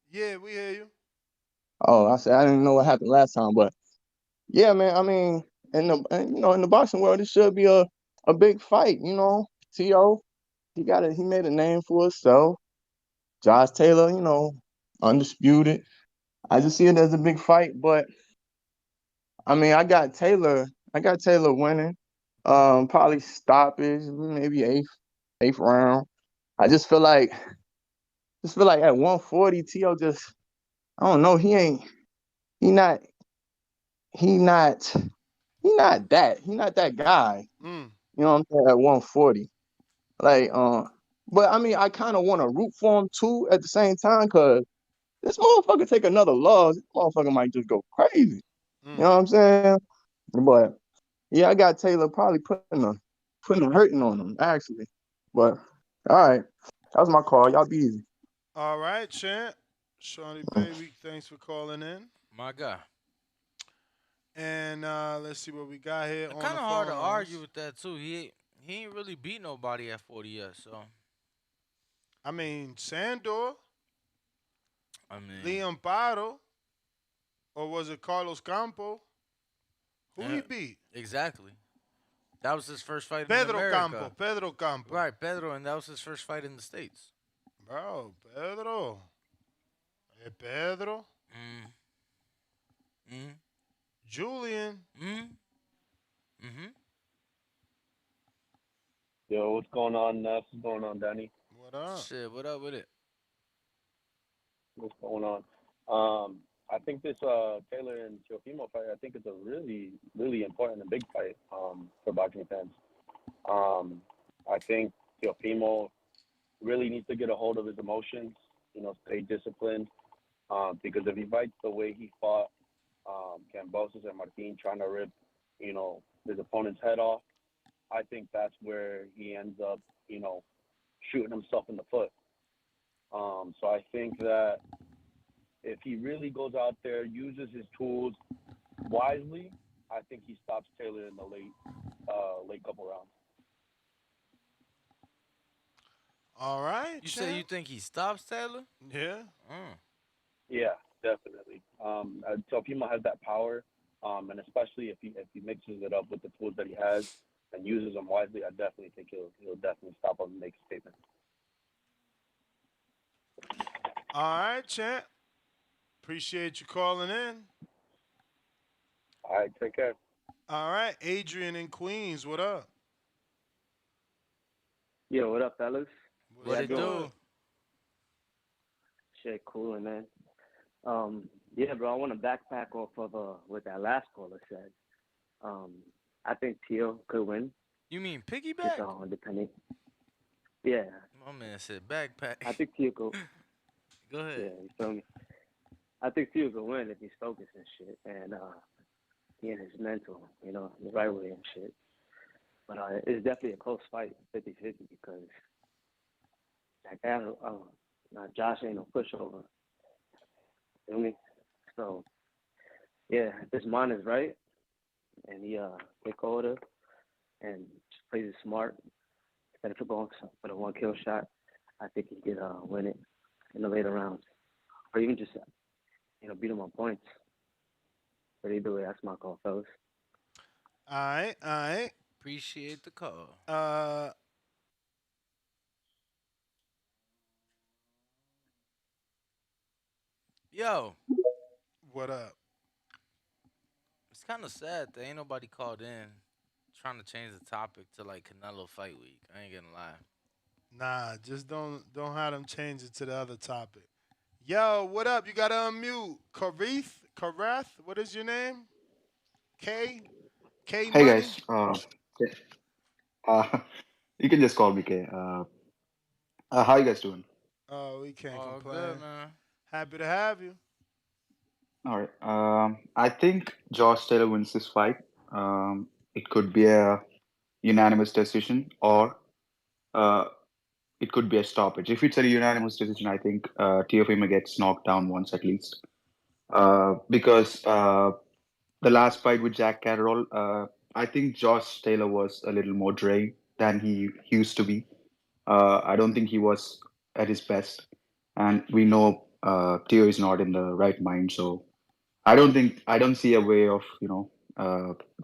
Yeah, we hear you. Oh, I said I didn't know what happened last time, but yeah, man. I mean, in the boxing world, it should be a big fight. To he made a name for himself. Josh Taylor, undisputed. I just see it as a big fight, but I mean, I got Taylor winning. Probably stoppage, maybe eighth round. I just feel like at 140, T.O. just I don't know, he not he not he not that guy. Mm. You know what I'm saying, at 140. Like but I mean I kinda wanna root for him too at the same time because this motherfucker take another loss, this motherfucker might just go crazy. You know what I'm saying? But yeah, I got Taylor probably putting a hurting on him, actually. But all right. That was my call. Y'all be easy. All right, champ. Shawnee Baby, thanks for calling in. My guy. And let's see what we got here It's on kind the of phone hard to lines. argue with that too. He ain't really beat nobody at 40 yet, so I mean, Sandor, I mean, Leon Paro, or was it Carlos Campo? Who he beat? Exactly. That was his first fight in Pedro America. Campo. Pedro Campo. Right, Pedro, and that was his first fight in the States. Bro, Pedro. Hey, Pedro. Julian. Yo, what's going on, Ness? What's going on, Danny? What up? Shit, what up with it? What's going on? I think this Taylor and Teofimo fight, I think it's a really, really important and big fight for boxing fans. I think Teofimo really needs to get a hold of his emotions, stay disciplined, because if he fights the way he fought Cambosos and Martin, trying to rip, his opponent's head off, I think that's where he ends up, shooting himself in the foot. So I think that if he really goes out there, uses his tools wisely, I think he stops Taylor in the late couple rounds. All right. You say you think he stops Taylor? Yeah. Yeah, definitely. Teofimo has that power, and especially if he mixes it up with the tools that he has and uses them wisely, I definitely think he'll definitely stop him and make a statement. All right, champ. Appreciate you calling in. All right, take care. All right, Adrian in Queens, what up? Yo, what up, fellas? How What's What y'all it doing? do? Shit, coolin', man. Yeah, bro, I want to backpack off of what that last caller said. Um, I think Tio could win. You mean Just piggyback? depending. Yeah, My man said backpack. I think Tio could. Go Yeah, ahead. you feel me? I think Tio could win if he's focused and shit, and he and his mental, the right way and shit. But it's definitely a close fight, 50-50, because that guy, Josh ain't no pushover. Feel me? So yeah, if his mind is right and he take order and just plays it smart instead of going for the one kill shot, I think he could win it in the later rounds, or even just beat him on points. But either way, that's my call, fellas. All right, all right. Appreciate the call. Uh, Yo, what up? it's kind of sad that ain't nobody called in trying to change the topic to like Canelo fight week. I ain't gonna lie. Nah, just don't have them change it to the other topic. Yo, what up? You gotta unmute. Kareth, what is your name? K? K Hey Money? guys, uh, you can just call me K. How you guys doing? Oh, we can't All good, complain. man. Happy to have you. All right. I think Josh Taylor wins this fight. It could be a unanimous decision, or uh, it could be a stoppage. If it's a unanimous decision, I think Teofimo gets knocked down once at least. Because the last fight with Jack Catterall, I think Josh Taylor was a little more drained than he used to be. I don't think he was at his best, and we know Theo is not in the right mind. So I don't see a way of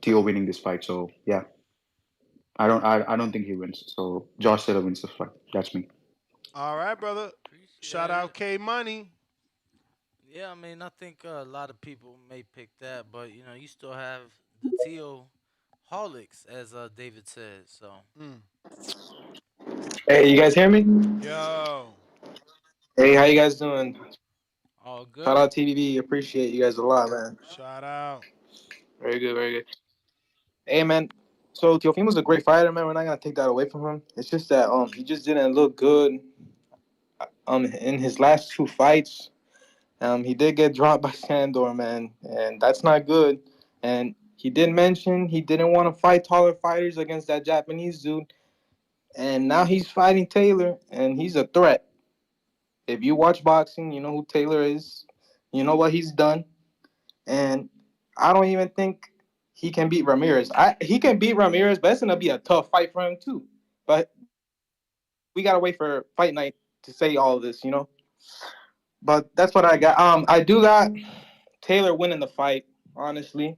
Theo winning this fight. So yeah, I don't think he wins. So Josh Taylor wins the fight. That's me. All right, brother. Shout Appreciate out it. K Money. Yeah, I mean, I think a lot of people may pick that, but you still have the Teal Holics, as David said. So Mm. Hey, you guys hear me? Yo. Hey, how you guys doing? all Shout good. out TVB. Appreciate you guys a lot, man. Shout out. Very good, very good. Hey, man. So Teofimo's a great fighter, man. We're not gonna take that away from him. It's just that he just didn't look good in his last two fights. He did get dropped by Sandor, man, and that's not good. And he did mention he didn't want to fight taller fighters against that Japanese dude. And now he's fighting Taylor, and he's a threat. If you watch boxing, you know who Taylor is. You know what he's done. And I don't even think he can beat Ramirez. He can beat Ramirez, but it's gonna be a tough fight for him too. But we gotta wait for fight night to say all of this, you know. But that's what I got. I do got Taylor winning the fight, honestly.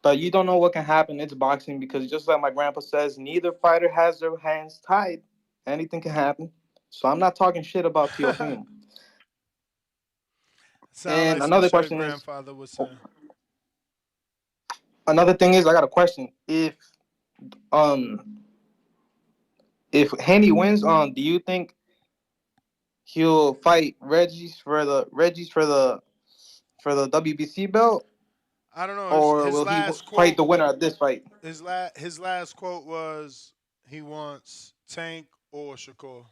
But you don't know what can happen. It's boxing because just like my grandpa says, neither fighter has their hands tied. Anything can happen. So I'm not talking shit about Teofimo. Sound And like some another shit a question is, grandfather would say. another thing is, I got a question. Um if Haney wins, do you think he'll fight Reggie's for the WBC belt, I don't know. or will he fight the winner of this fight? His last quote was he wants Tank or Shakur.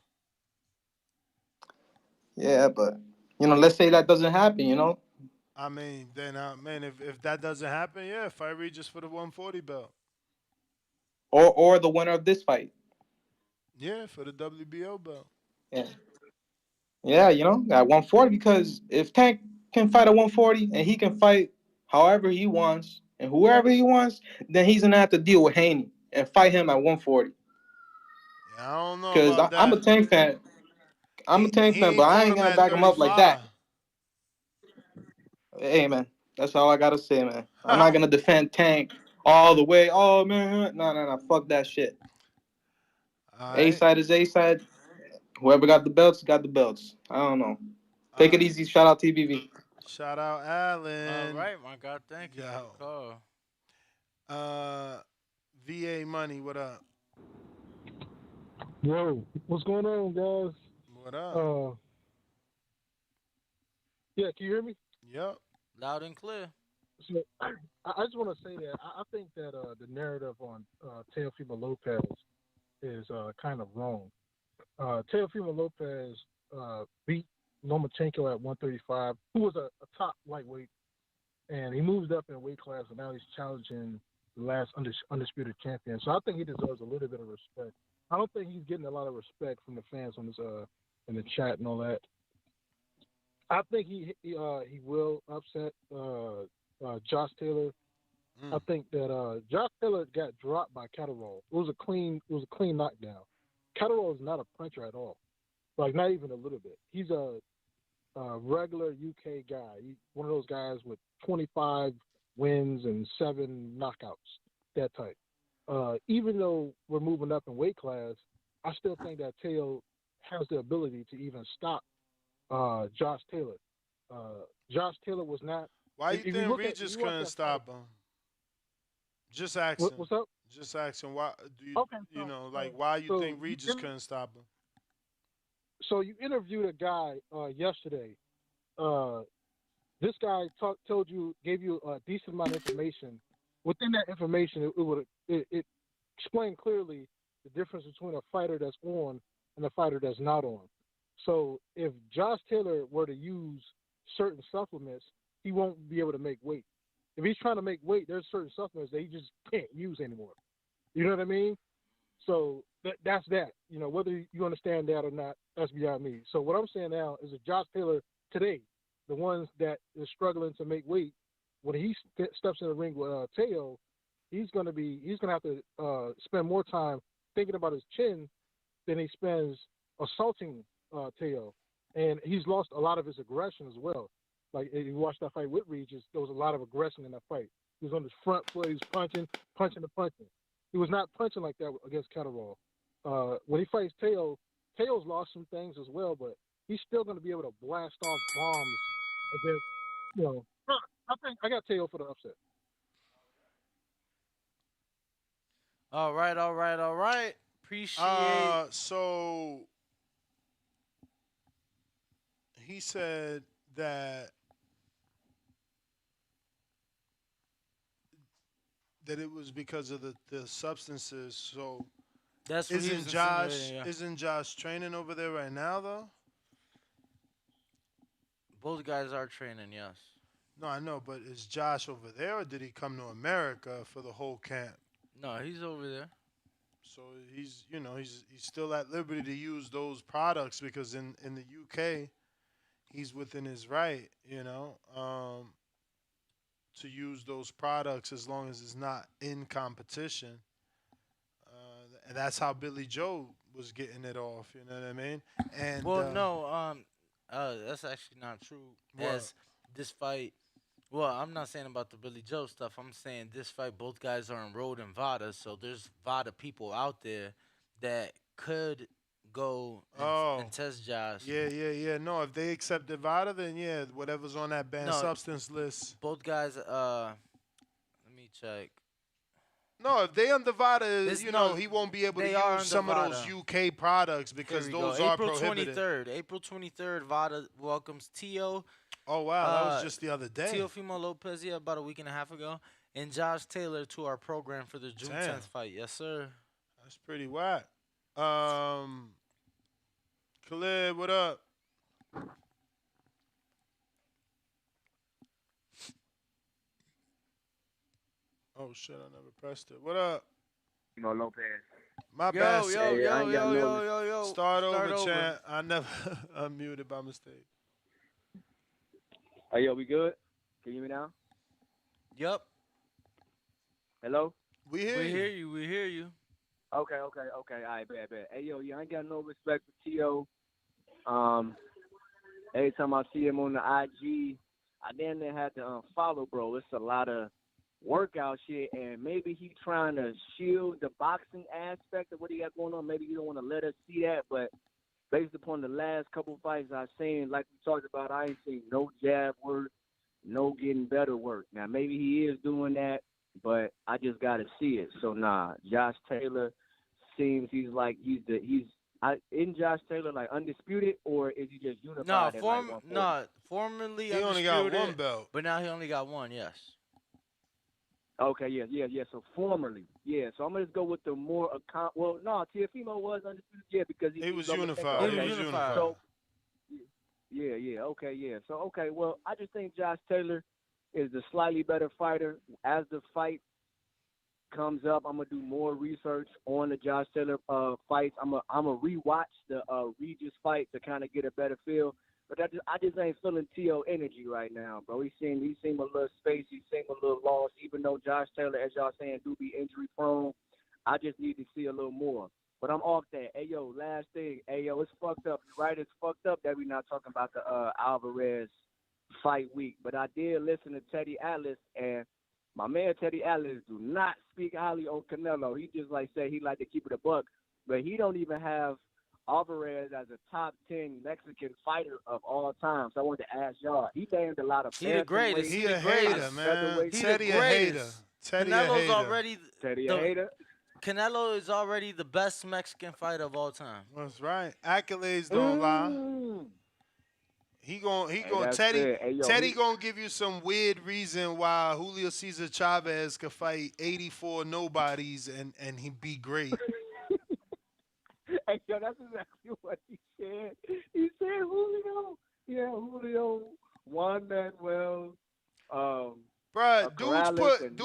Yeah, but let's say that doesn't happen. I mean, then man, if that doesn't happen, yeah, fight Regis for the 140 belt. Or the winner of this fight. Yeah, for the WBO belt. Yeah, yeah, at 140, because if Tank can fight at 140 and he can fight however he wants and whoever he wants, then he's gonna have to deal with Haney and fight him at 140. Yeah, I don't know Because about I'm a that. Tank fan. I'm a Tank He fan, ain't but I fought ain't him gonna at back him up like 35. that. Hey, man, that's all I gotta say, man. I'm not gonna defend Tank all the way. Oh man, no, fuck that shit. All A right. side is A side. Whoever got the belts got the belts. I don't know. All Take it right. easy. Shout out TBV. Shout out Allen. All right, my God. Thank you. Yo. Good call. VA Money, what up? Yo, what's going on, guys? What up? Yeah, can you hear me? Yep. Loud and clear. So, I just want to say that I think that the narrative on Teofimo Lopez is kind of wrong. Teofimo Lopez beat Lomachenko at 135, who was a top lightweight, and he moved up in weight class, and now he's challenging the last undisputed champion. So I think he deserves a little bit of respect. I don't think he's getting a lot of respect from the fans on this in the chat and all that. I think he will upset Josh Taylor. I think that Josh Taylor got dropped by Catterall. It was a clean knockdown. Catterall is not a puncher at all, like not even a little bit. He's a regular UK guy. He's one of those guys with 25 wins and 7 knockouts, that type. Even though we're moving up in weight class, I still think that Teo has the ability to even stop Josh Taylor. Josh Taylor was not. Why you think Regis couldn't stop him? Just asking. What's up? Just asking. Why do you? Okay, you know, like why you think Regis couldn't stop him? So you interviewed a guy yesterday. This guy gave you a decent amount of information. Within that information, it explained clearly the difference between a fighter that's on and a fighter that's not on. So if Josh Taylor were to use certain supplements, he won't be able to make weight. If he's trying to make weight, there's certain supplements that he just can't use anymore. You know what I mean? So that's that. You know, whether you understand that or not, that's beyond me. So what I'm saying now is that Josh Taylor today, the ones that is struggling to make weight, when he steps in the ring with Teo, he's gonna have to spend more time thinking about his chin than he spends assaulting Teo. And he's lost a lot of his aggression as well. Like, if you watch that fight with Regis, there was a lot of aggression in that fight. He was on his front foot, he was punching. He was not punching like that against Catterall. When he fights Teo, Teo's lost some things as well, but he's still going to be able to blast off bombs against, you know. I think I got Teo for the upset. All right. Appreciate. So he said that it was because of the substances. So That's what isn't Josh training over there right now though? Both guys are training, yes. No, I know, but is Josh over there, or did he come to America for the whole camp? No, he's over there. So he's still at liberty to use those products because in the UK, he's within his right, to use those products as long as it's not in competition. And that's how Billy Joe was getting it off. You know what I mean? And that's actually not true. What? As this fight, well, I'm not saying about the Billy Joe stuff. I'm saying this fight, both guys are enrolled in VADA, so there's VADA people out there that could go and test Josh. Yeah. No, if they accept Nevada, then yeah, whatever's on that banned substance list. Both guys, let me check. No, if they on Nevada, he won't be able to use some of those UK products because those are prohibited. April 23rd, VADA welcomes Teo. Oh, wow, that was just the other day. Teofimo Lopez, about a week and a half ago. And Josh Taylor to our program for the June 10th fight. Yes, sir. That's pretty whack. Khalid, what up? Oh, shit, I never pressed it. What up? Teofimo Lopez. My bad. Yo. Start over, champ. I never unmuted by mistake. Hey, yo, we good? Can you hear me now? Yep. Hello? We hear you. Okay. All right, bad. Hey, yo, I ain't got no respect for Teo. Every time I see him on the IG, I damn near had to unfollow, bro. It's a lot of workout shit, and maybe he trying to shield the boxing aspect of what he got going on. Maybe you don't want to let us see that, but based upon the last couple fights I've seen, like we talked about, I ain't seen no jab work. no getting better work. Now maybe he is doing that, but I just gotta see it. So nah, Josh Taylor seems isn't Josh Taylor like undisputed, or is he just No, unified at like 140? formerly He only got undisputed, one belt. but now he only got one. Yes. Okay, yeah. So formerly, yeah. So I'm gonna just go with the more well, no, Teofimo was undisputed, yeah, because He he was was Lomachenko. unified. He Okay, was unified. so yeah, okay, yeah. So okay, well, I just think Josh Taylor is the slightly better fighter. As the fight comes up, I'm gonna do more research on the Josh Taylor fights. I'm gonna rewatch the Regis fight to kind of get a better feel. But I just ain't feeling T.O. energy right now, bro. He seemed a little spacey. He seemed a little lost. Even though Josh Taylor, as y'all saying, do be injury prone, I just need to see a little more. But I'm off that. Hey yo, last thing. Hey yo, it's fucked up. You're right, it's fucked up that we're not talking about the Alvarez fight week. But I did listen to Teddy Atlas, and my man Teddy Atlas do not speak highly on Canelo. He just say he like to keep it a buck, but he don't even have Alvarez as a top 10 Mexican fighter of all time. So I wanted to ask y'all. He named a lot of He the greatest. bantamweight, He He the a hater, greatest. man. He the Teddy a hater. greatest. Teddy a Canelo's hater. already Teddy a the hater. Canelo is already the best Mexican fighter of all time. That's right. Accolades don't lie. He that's Teddy fair. Hey, yo, Teddy gonna give you some weird reason why Julio Cesar Chavez could fight 84 nobodies and he be great. Hey, yo, that's exactly what he said. He said Julio. Yeah, Julio, Juan Manuel, Bruh, bantamweight.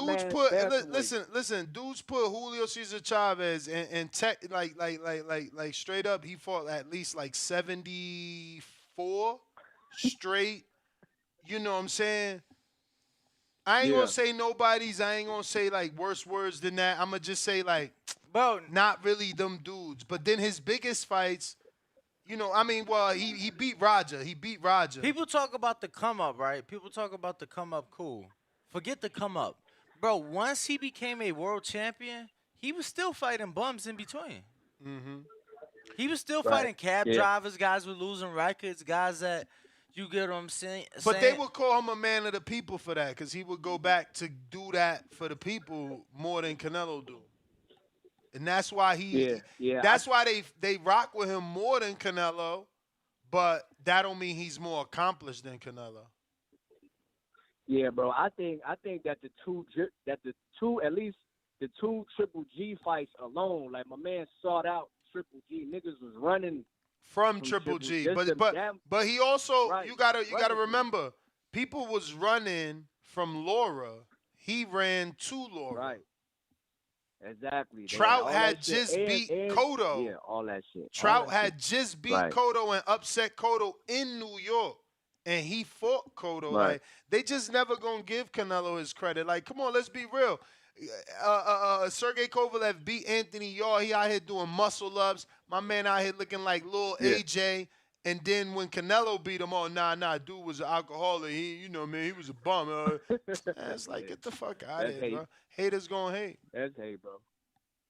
listen, dudes put Julio Cesar Chavez and tech like straight up he fought at least like 74 straight, you know what I'm saying? I ain't gonna say nobody's, I ain't gonna say like worse words than that. I'm gonna just say like Bro, not really them dudes. But then his biggest fights, you know, I mean, well, he beat Roger. He beat Roger. people talk about the come up, right? People talk about the come up, cool. Forget the come up. Bro, once he became a world champion, he was still fighting bums in between. Mm-hmm. He was still Right. fighting cab Yeah. drivers, guys with losing records, guys that you get what I'm saying. But they would call him a man of the people for that, because he would go back to do that for the people more than Canelo do. And that's why that's why they rock with him more than Canelo, but that don't mean he's more accomplished than Canelo. Yeah, bro. I think that the two at least the two Triple G fights alone, like my man sought out Triple G. Niggas was running from Triple G. But he also you gotta remember, people was running from Laura. He ran to Laura. Right. Exactly. Trout had just beat Cotto. Yeah, all that shit. Trout had just beat Cotto and upset Cotto in New York. And he fought Cotto. Right. Like, they just never gonna give Canelo his credit. Like, come on, let's be real. Sergey Kovalev beat Anthony Yarde. He out here doing muscle ups. My man out here looking like Lil AJ. And then when Canelo beat him, dude was an alcoholic. He was a bum. It's like, get the fuck out of here, bro. Haters gonna hate. That's hate, bro.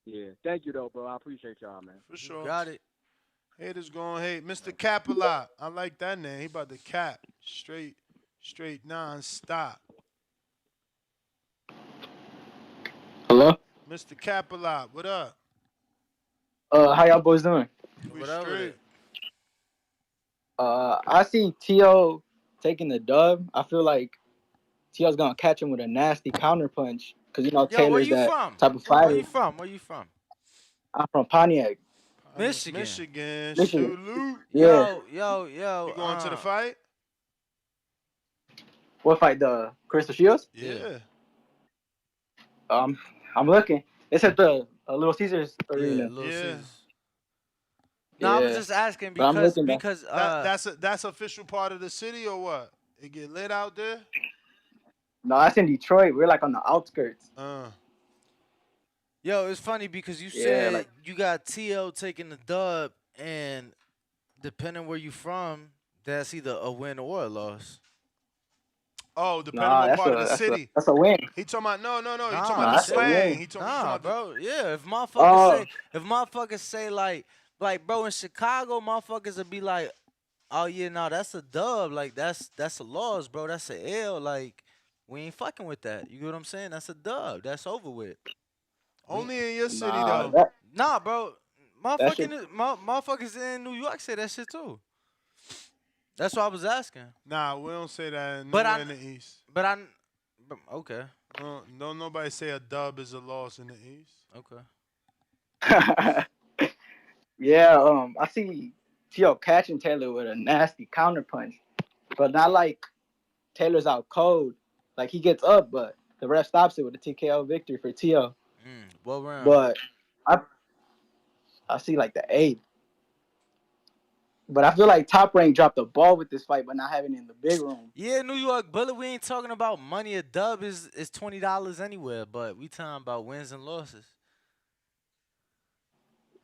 Yeah. Thank you, though, bro. I appreciate y'all, man. For sure. Got it. Haters gonna hate. Mr. Capalot. I like that name. He about to cap. Straight non-stop. Hello? Mr. Capalot, what up? How y'all boys doing? We straight. I seen T.O. taking the dub. I feel like T.O.'s gonna catch him with a nasty counter punch. Cause Taylor's that type of fighter. Where you from? I'm from Pontiac. Michigan. Shoot. Yeah. Yo. You going to the fight? What fight? The Crystal Shields? Yeah. I'm looking. It's at the Little Caesars arena. Caesars. No, I was just asking because that's official part of the city or what? It get lit out there? No, that's in Detroit. We're like on the outskirts. Yo, it's funny because you said you got T.O. taking the dub, and depending where you from, that's either a win or a loss. Oh, depending on part of the city. That's a win. He talking about no. He talking about the slang. He talking bro. Yeah, if motherfuckers say like bro in Chicago, motherfuckers would be like, Oh yeah, no, that's a dub. Like that's a loss, bro. That's a L. Like we ain't fucking with that. You get what I'm saying? That's a dub. That's over with. We Only in your city Nah, though. nah, bro. that shit. Motherfuckers in New York say that shit too. That's what I was asking. Nah, we don't say that But nowhere I, in the East. but I, okay, Don't nobody say a dub is a loss in the East. okay. Yeah, I see Tio catching Taylor with a nasty counter punch, but not like Taylor's out cold. Like he gets up, but the ref stops it with a TKO victory for Tio. What round? But I I see like the eighth. But I feel like Top Rank dropped the ball with this fight, but not having it in the big room. Yeah, New York Bullet. We ain't talking about money. A dub is $20 anywhere, but we talking about wins and losses.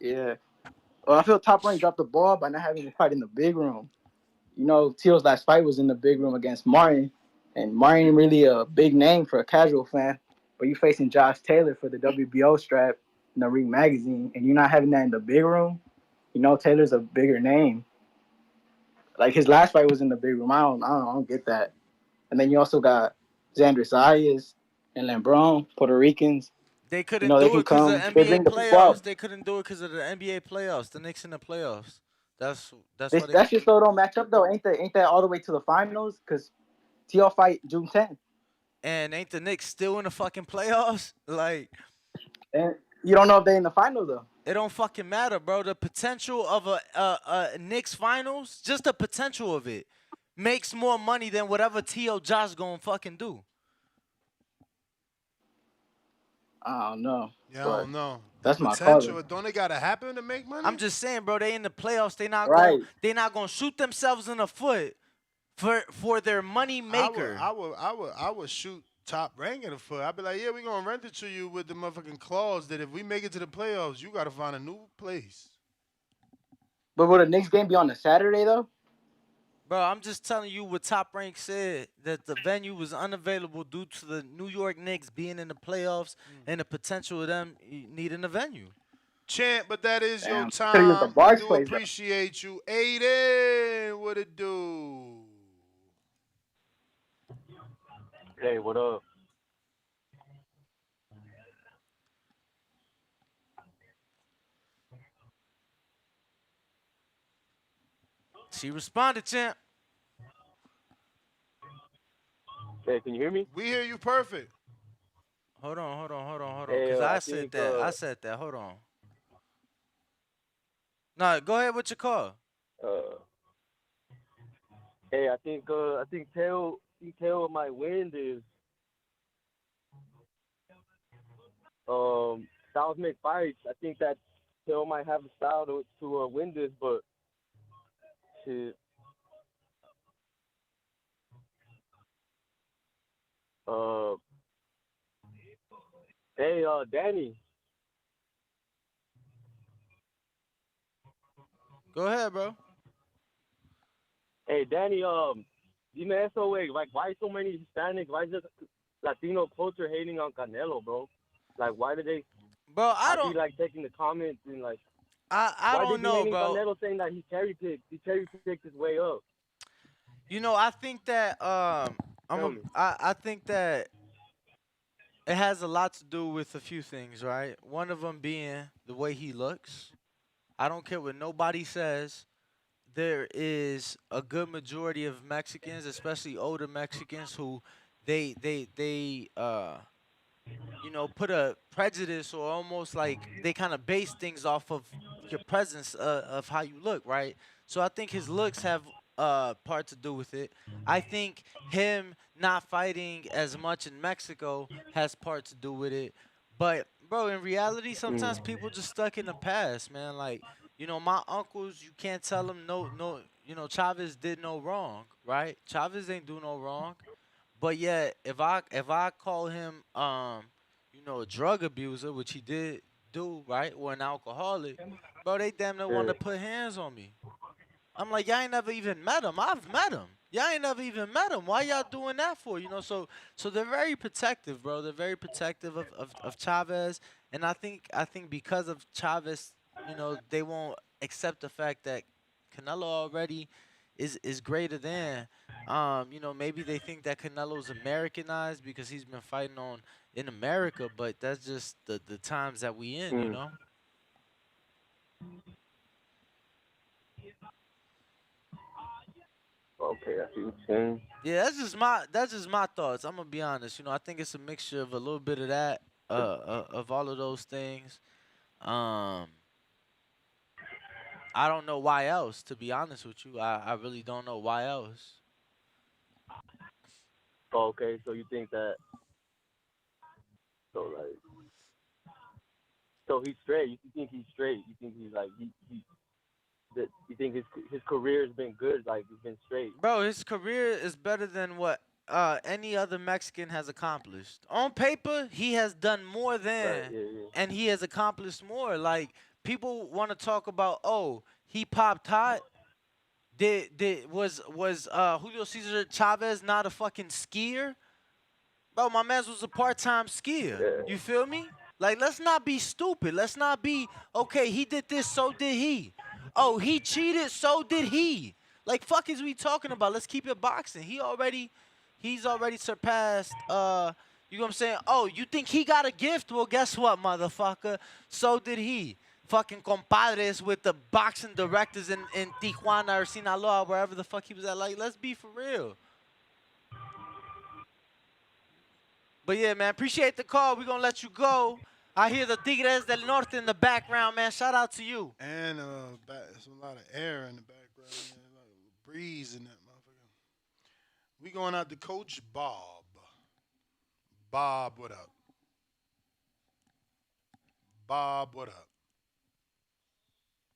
Yeah. Well, I feel Top Rank dropped the ball by not having the fight in the big room. You know, Tio's last fight was in the big room against Martin, and Martin ain't really a big name for a casual fan. But you facing Josh Taylor for the WBO strap in the Ring magazine, and you're not having that in the big room. You know, Taylor's a bigger name. Like his last fight was in the big room. I don't get that. And then you also got Xander Zayas and Lembron, Puerto Ricans. They You couldn't know, they do it can because of come. the They NBA bring the people out. playoffs. They couldn't do it because of the NBA playoffs. The Knicks in the playoffs. That's why This they. that shit still don't match up though. Ain't that all the way to the finals? Cause TL fight June 10th. And ain't the Knicks still in the fucking playoffs? Like And you don't know if they in the finals though. it don't fucking matter, bro. The potential of a Knicks finals, just the potential of it, makes more money than whatever T.O. Josh gonna fucking do. I don't know, Yeah, I but don't know. The that's my caller. potential, don't it gotta happen to make I'm money? just saying, bro. They in the playoffs. Right. They not gonna shoot themselves in the foot for their money I would, maker. I would, I would, I would shoot Top Rank in the foot. I'd be like, yeah, we gonna rent it to you with the motherfucking clause that if we make it to the playoffs, you gotta find a new place. But will the next game be on a Saturday though? Bro, I'm just telling you what Top Rank said that the venue was unavailable due to the New York Knicks being in the playoffs and the potential of them needing a venue. Champ, but that is your Damn. I could use the time. We Barks do place though. appreciate you. Aiden, what it do? Hey, what up? She responded, champ. Hey, can you hear me? We hear you perfect. Hold on. Hey, Cause I I said think that. Hold on. No, go ahead with your call. uh I think Tail might win this styles make fights. I think that Tail might have a style to win this, but shit. Uh, hey, Danny. Go ahead, bro. Hey, Danny. Dime eso, way. Like, why so many Hispanics? Why is this Latino culture hating on Canelo, bro? Like, why do they? Bro, I be like taking the comments and like, I why they don't be know, hating bro. Canelo, saying that he cherry picked his way up. You know, I think that Tell me. I think that it has a lot to do with a few things, right? One of them being the way he looks. I don't care what nobody says. There is a good majority of Mexicans, especially older Mexicans, who they put a prejudice or almost like they kind of base things off of your presence of how you look, right? So I think his looks have part to do with it. I think him not fighting as much in Mexico has part to do with it. But bro, in reality, sometimes people just stuck in the past, man. Like, my uncles, you can't tell them no, Chavez did no wrong, right? Chavez ain't do no wrong. But yet, if I call him a drug abuser, which he did do, right, or an alcoholic, bro, they damn near want to put hands on me. I'm like, y'all ain't never even met him. I've met him. Y'all ain't never even met him. Why y'all doing that for? So they're very protective, bro. They're very protective of Chavez, and I think because of Chavez, they won't accept the fact that Canelo already is greater than. Maybe they think that Canelo's Americanized because he's been fighting on in America, but that's just the times that we in, you Mm. know. Okay, I see what you're saying. Yeah, that's just my thoughts. I'm gonna be honest. I think it's a mixture of a little bit of that, of all of those things. Um, I don't know why else. To be honest with you, I really don't know why else. Okay, so you think that so like so he's straight. You think he's straight. You think he's like he that you think his career has been good, like he's been straight. Bro, his career is better than what any other Mexican has accomplished. On paper, he has done more Right, than, yeah, yeah. and he has accomplished more. Like people want to talk about, oh, he popped hot. Was Julio Cesar Chavez not a fucking skier? Bro, my man was a part-time skier. Yeah. You feel me? Like, let's not be stupid. Let's not be, okay, he did this, so did he. Oh, he cheated, so did he. Like, fuck is we talking about? Let's keep it boxing. He's already surpassed, you know what I'm saying? Oh, you think he got a gift? Well, guess what, motherfucker? So did he. Fucking compadres with the boxing directors in Tijuana or Sinaloa, wherever the fuck he was at. Like, let's be for real. But yeah, man, appreciate the call. We're gonna let you go. I hear the Tigres del Norte in the background, man. Shout out to you. And there's a lot of air in the background, man. A lot of breeze in that motherfucker. We going out to Coach Bob. Bob, what up? Bob, what up?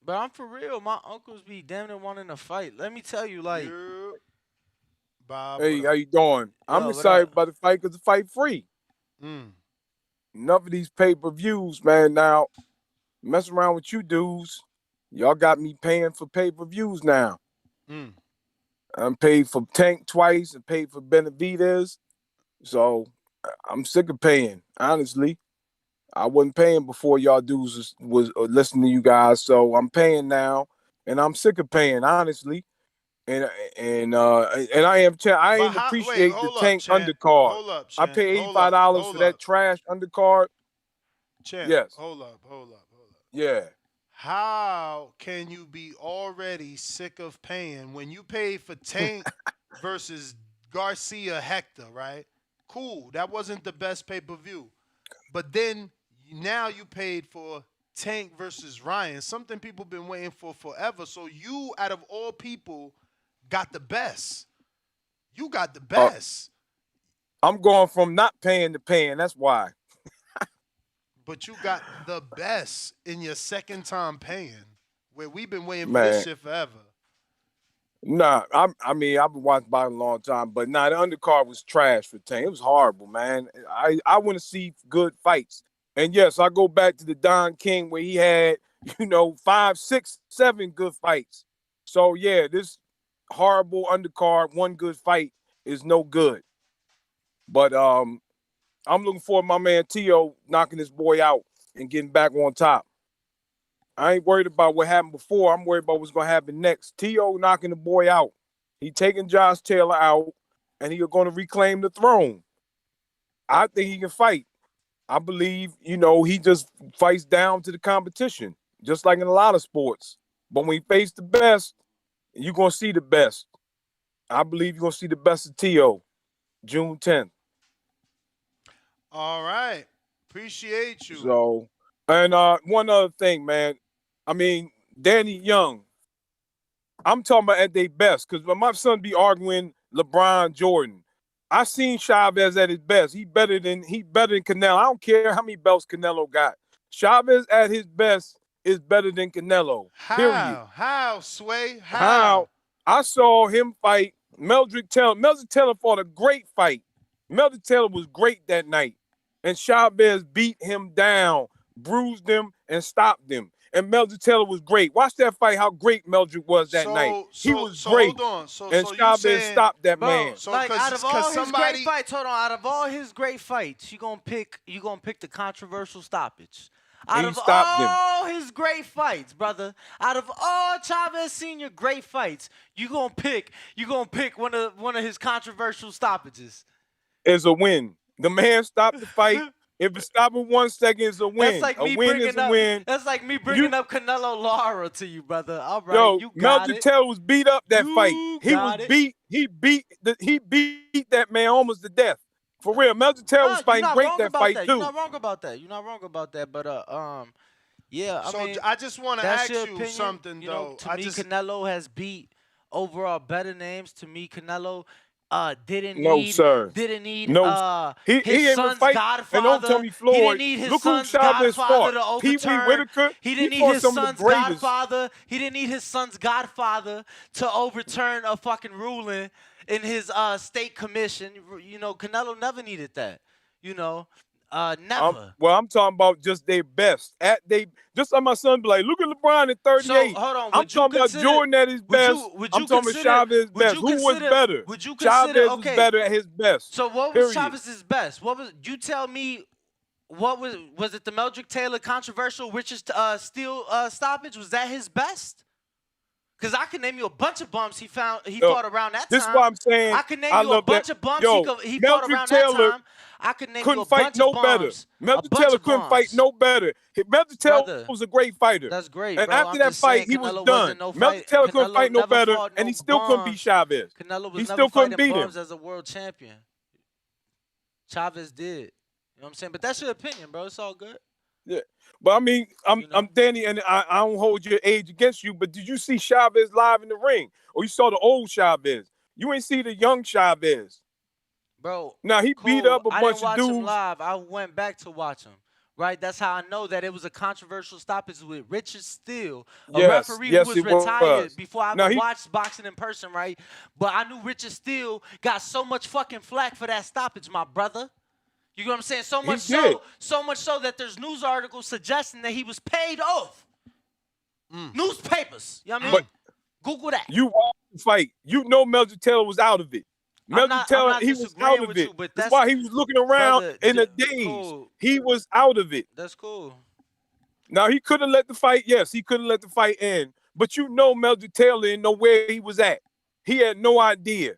But I'm for real. My uncles be damn near wanting to fight. Let me tell you, like, Yeah. Bob, what Hey, how up? you doing? I'm yo, what excited up? about the fight because the fight free. Mm. Enough of these pay-per-views, man. Now, mess around with you dudes. Y'all got me paying for pay-per-views now. Mm. I'm paid for Tank twice and paid for Benavides. So I'm sick of paying, honestly. I wasn't paying before y'all dudes was listening to you guys. So I'm paying now. And I'm sick of paying, honestly. And and I But ain't how? Wait, appreciate the hold up, Tank champ. undercard. Hold up, I champ. pay Hold up. $85 for Hold that up, trash undercard. champ. Yes. Hold up. Hold up. Hold up. Yeah. How can you be already sick of paying when you paid for Tank versus Garcia Hector, right? Cool. That wasn't the best pay per view. But then now you paid for Tank versus Ryan, something people been waiting for forever. So you, out of all people, got the best. You got the Uh, best. I'm going from not paying to paying. That's why. But you got the best in your second time paying. Where we've been waiting for this Man. shit forever. Nah, I mean, I've been watching boxing a long time, but nah, the undercard was trash for Tank. It was horrible, man. I want to see good fights. And yes, I go back to the Don King where he had, 5, 6, 7 good fights. So yeah, this horrible undercard, one good fight is no good. But I'm looking forward to my man Tio knocking this boy out and getting back on top. I ain't worried about what happened before. I'm worried about what's gonna happen next. T.O. knocking the boy out. He taking Josh Taylor out, and he going to reclaim the throne. I think he can fight. I believe, he just fights down to the competition, just like in a lot of sports. But when he face the best, you're gonna see the best. I believe you're gonna see the best of T.O. June 10th. All right. Appreciate you. So, and one other thing, man. I mean, Danny Young. I'm talking about at their best because when my son be arguing LeBron Jordan, I seen Chavez at his best. He better than Canelo. I don't care how many belts Canelo got. Chavez at his best is better than Canelo. Period. How, Sway? How? I saw him fight Meldrick Taylor. Meldrick Taylor fought a great fight. Meldrick Taylor was great that night. And Chavez beat him down, bruised him, and stopped him. And Meldrick Taylor was great. Watch that fight, how great Meldrick was that night. He was great. Hold on. So and you Chavez saying, stopped that Bro, man. So like out of all his somebody, great fights, hold on, out of all his great fights, you gonna pick the controversial stoppage. Out and he of stopped him. all his great fights, brother, out of all Chavez Senior great fights, you gonna pick one of his controversial stoppages. Is a win. The man stopped the fight. If it stopped in 1 second, it's a That's win. like A me win is bringing a up. win. That's like me You bringing up Canelo Lara to you, brother. All right, yo, you got Melvin it. Taylor was beat up that fight. You He was got it. beat. He beat that man almost to death. For real, Melvin Taylor No, was you're fighting not great wrong that about fight that. You're too. not wrong about that. You're not wrong about that. But yeah, I So mean, I just want to that's ask your you opinion. something You know, though. to me, Canelo has beat overall better names. To me, Canelo didn't No, need sir. didn't need No, he his ain't even son's fight. And don't tell godfather. me He didn't Floyd. need his Look who son's Chavez godfather fought. to Pee Wee overturn. Whitaker. He He didn't need fought his some of the son's greatest. godfather. He didn't need his son's godfather to overturn a fucking ruling in his state commission. You know, Canelo never needed that. You know, never. I'm talking about just their best. Just like my son be like, look at LeBron at So 38. hold on. I'm Would you talking about consider? Jordan at his best. Would I'm you talking about consider? Chavez Would best. you Who was consider? better? Would you consider? Chavez was Okay. better at his best. So what was Period. Chavez's best? What was? You tell me. What was it? The Meldrick Taylor controversial Richard Steele stoppage? Was that his best? Because I can name you a bunch of bumps he fought around that This is time. why I'm saying I can name I you a love that. bunch of bumps Yo, he fought Meldrick around that Taylor time. I could name you couldn't a fight bunch no of better. bombs. A Meldrick bunch Taylor of couldn't fight bombs. no better. Meldrick Taylor Brother, was a great fighter. that's great, And bro. after I'm that just fight, saying he was Canelo done. wasn't no Meldrick fight. Taylor couldn't Canelo fight no never better, fought and no he still couldn't beat bums. Chavez. Canelo was He never still couldn't fighting beat him. bums as a world champion. Chavez did. You know what I'm saying? But that's your opinion, bro. It's all good. Yeah, but I mean, I'm Danny, and I don't hold your age against you. But did you see Chavez live in the ring, or you saw the old Chavez? You ain't see the young Chavez. Bro, Now he beat cool. up a I didn't bunch of watch him dudes. live. I went back to watch him. Right? That's how I know that it was a controversial stoppage with Richard Steele, a referee who was It retired was. before I Now ever watched boxing in person, right? But I knew Richard Steele got so much fucking flack for that stoppage, my brother. You know what I'm saying? So much so that there's news articles suggesting that he was paid off. Newspapers. You know what I mean? Google that. You watched the fight. You know Meldrick Taylor was out of it. Meldrick Taylor, he was out of it. but that's why he was looking around in a daze. Cool. He was out of it. That's cool. Now, he couldn't let the fight, yes, he couldn't let the fight end. But you know Meldrick Taylor didn't know where he was at. He had no idea.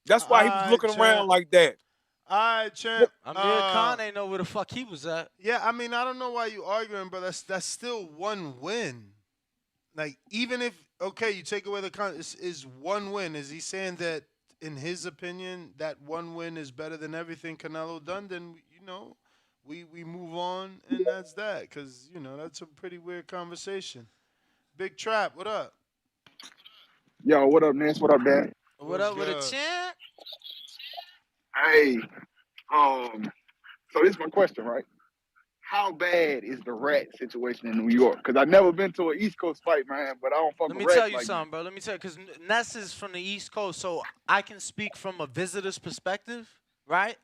That's why he was looking around like that. All right, champ. Amir Khan ain't know where the fuck he was at. Yeah, I mean, I don't know why you arguing, but that's still one win. Like, even if, okay, you take away the con, is one win. Is he saying that, in his opinion, that one win is better than everything Canelo done? Then, you know, we move on, and that's that. Because, you know, that's a pretty weird conversation. Big Trap, what up? Yo, what up, Nance? What up, Dan? What up with a champ? Hey, so this is my question, right? How bad is the rat situation in New York? Because I've never been to an East Coast fight, man, but I don't fuck Let with me tell rats you like something, bro. Let me tell you, because Ness is from the East Coast, so I can speak from a visitor's perspective, right?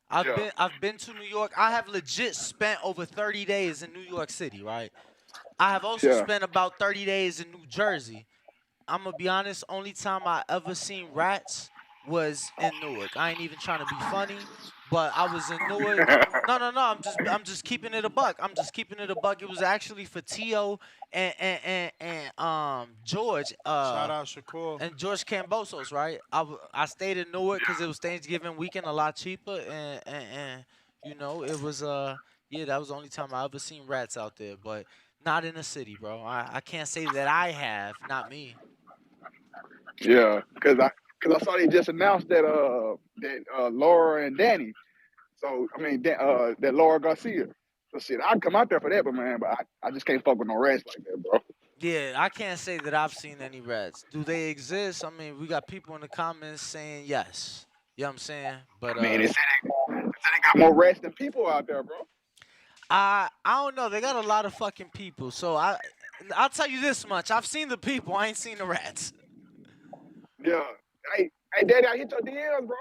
I've been to New York. I have legit spent over 30 days in New York City, right? I have also spent about 30 days in New Jersey. I'm gonna be honest, only time I ever seen rats was in Newark. I ain't even trying to be funny, but I was in Newark. No. I'm just keeping it a buck. I'm just keeping it a buck. It was actually for Tio and George. Shout out Shakur. And George Cambosos, right? I stayed in Newark because it was Thanksgiving weekend, a lot cheaper, and you know it was yeah, that was the only time I ever seen rats out there, but not in the city, bro. I can't say that I have, not me. Yeah, because I saw they just announced that Laura and Danny. So I mean that Laura Garcia. So shit, I'd come out there for that, but man, I just can't fuck with no rats like that, bro. Yeah, I can't say that I've seen any rats. Do they exist? I mean, we got people in the comments saying yes. You know what I'm saying? But I mean, they said they got more rats than people out there, bro. I don't know. They got a lot of fucking people. So I'll tell you this much. I've seen the people. I ain't seen the rats. Yeah. Hey, Daddy, I hit your DMs, bro.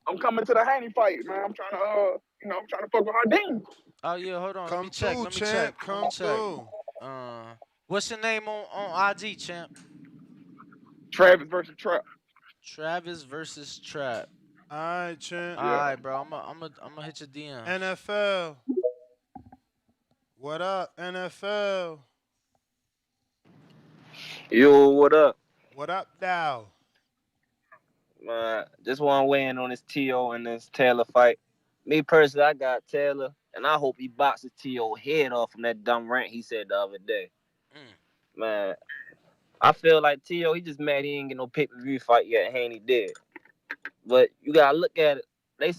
I'm coming to the Haney fight, man. I'm trying to I'm trying to fuck with Hardin. Oh yeah, hold on. Come Let me check. through, Let me champ. check. Come Let me check. through. What's your name on IG, champ? Travis versus Trap. Travis versus Trap. All right, champ. All right, bro. I'm gonna hit your DM. NFL. What up, NFL? Yo, what up? What up, Dow? Just want to weigh in on this T.O. and this Taylor fight. Me personally, I got Taylor, and I hope he boxes T.O. head off from that dumb rant he said the other day. Mm. Man, I feel like T.O. he just mad he ain't get no pay-per-view fight yet, and he did. But you gotta look at it.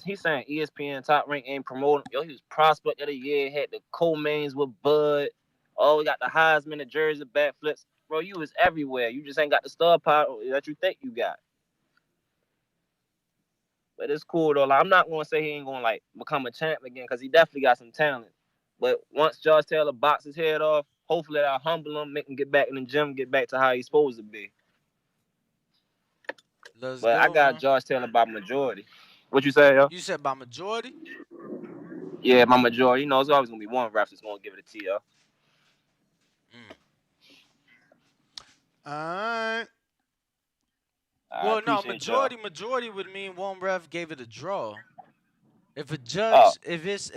He's saying ESPN Top Rank ain't promoting. Yo, he was prospect of the year, had the co-mains with Bud. Oh, we got the Heisman, the Jersey backflips. Bro, you was everywhere. You just ain't got the star power that you think you got. But it's cool though. Like, I'm not gonna say he ain't gonna like become a champ again because he definitely got some talent. But once Josh Taylor boxes his head off, hopefully that'll humble him, make him get back in the gym, get back to how he's supposed to be. Let's But I go, got man. Josh Taylor by majority. What you say, yo? You said by majority? Yeah, my majority. You know, it's always gonna be one ref that's gonna give it a T, yo. Mm. All right. I Well, no, appreciate y'all. majority would mean one ref gave it a draw. If a Oh, judge, if it's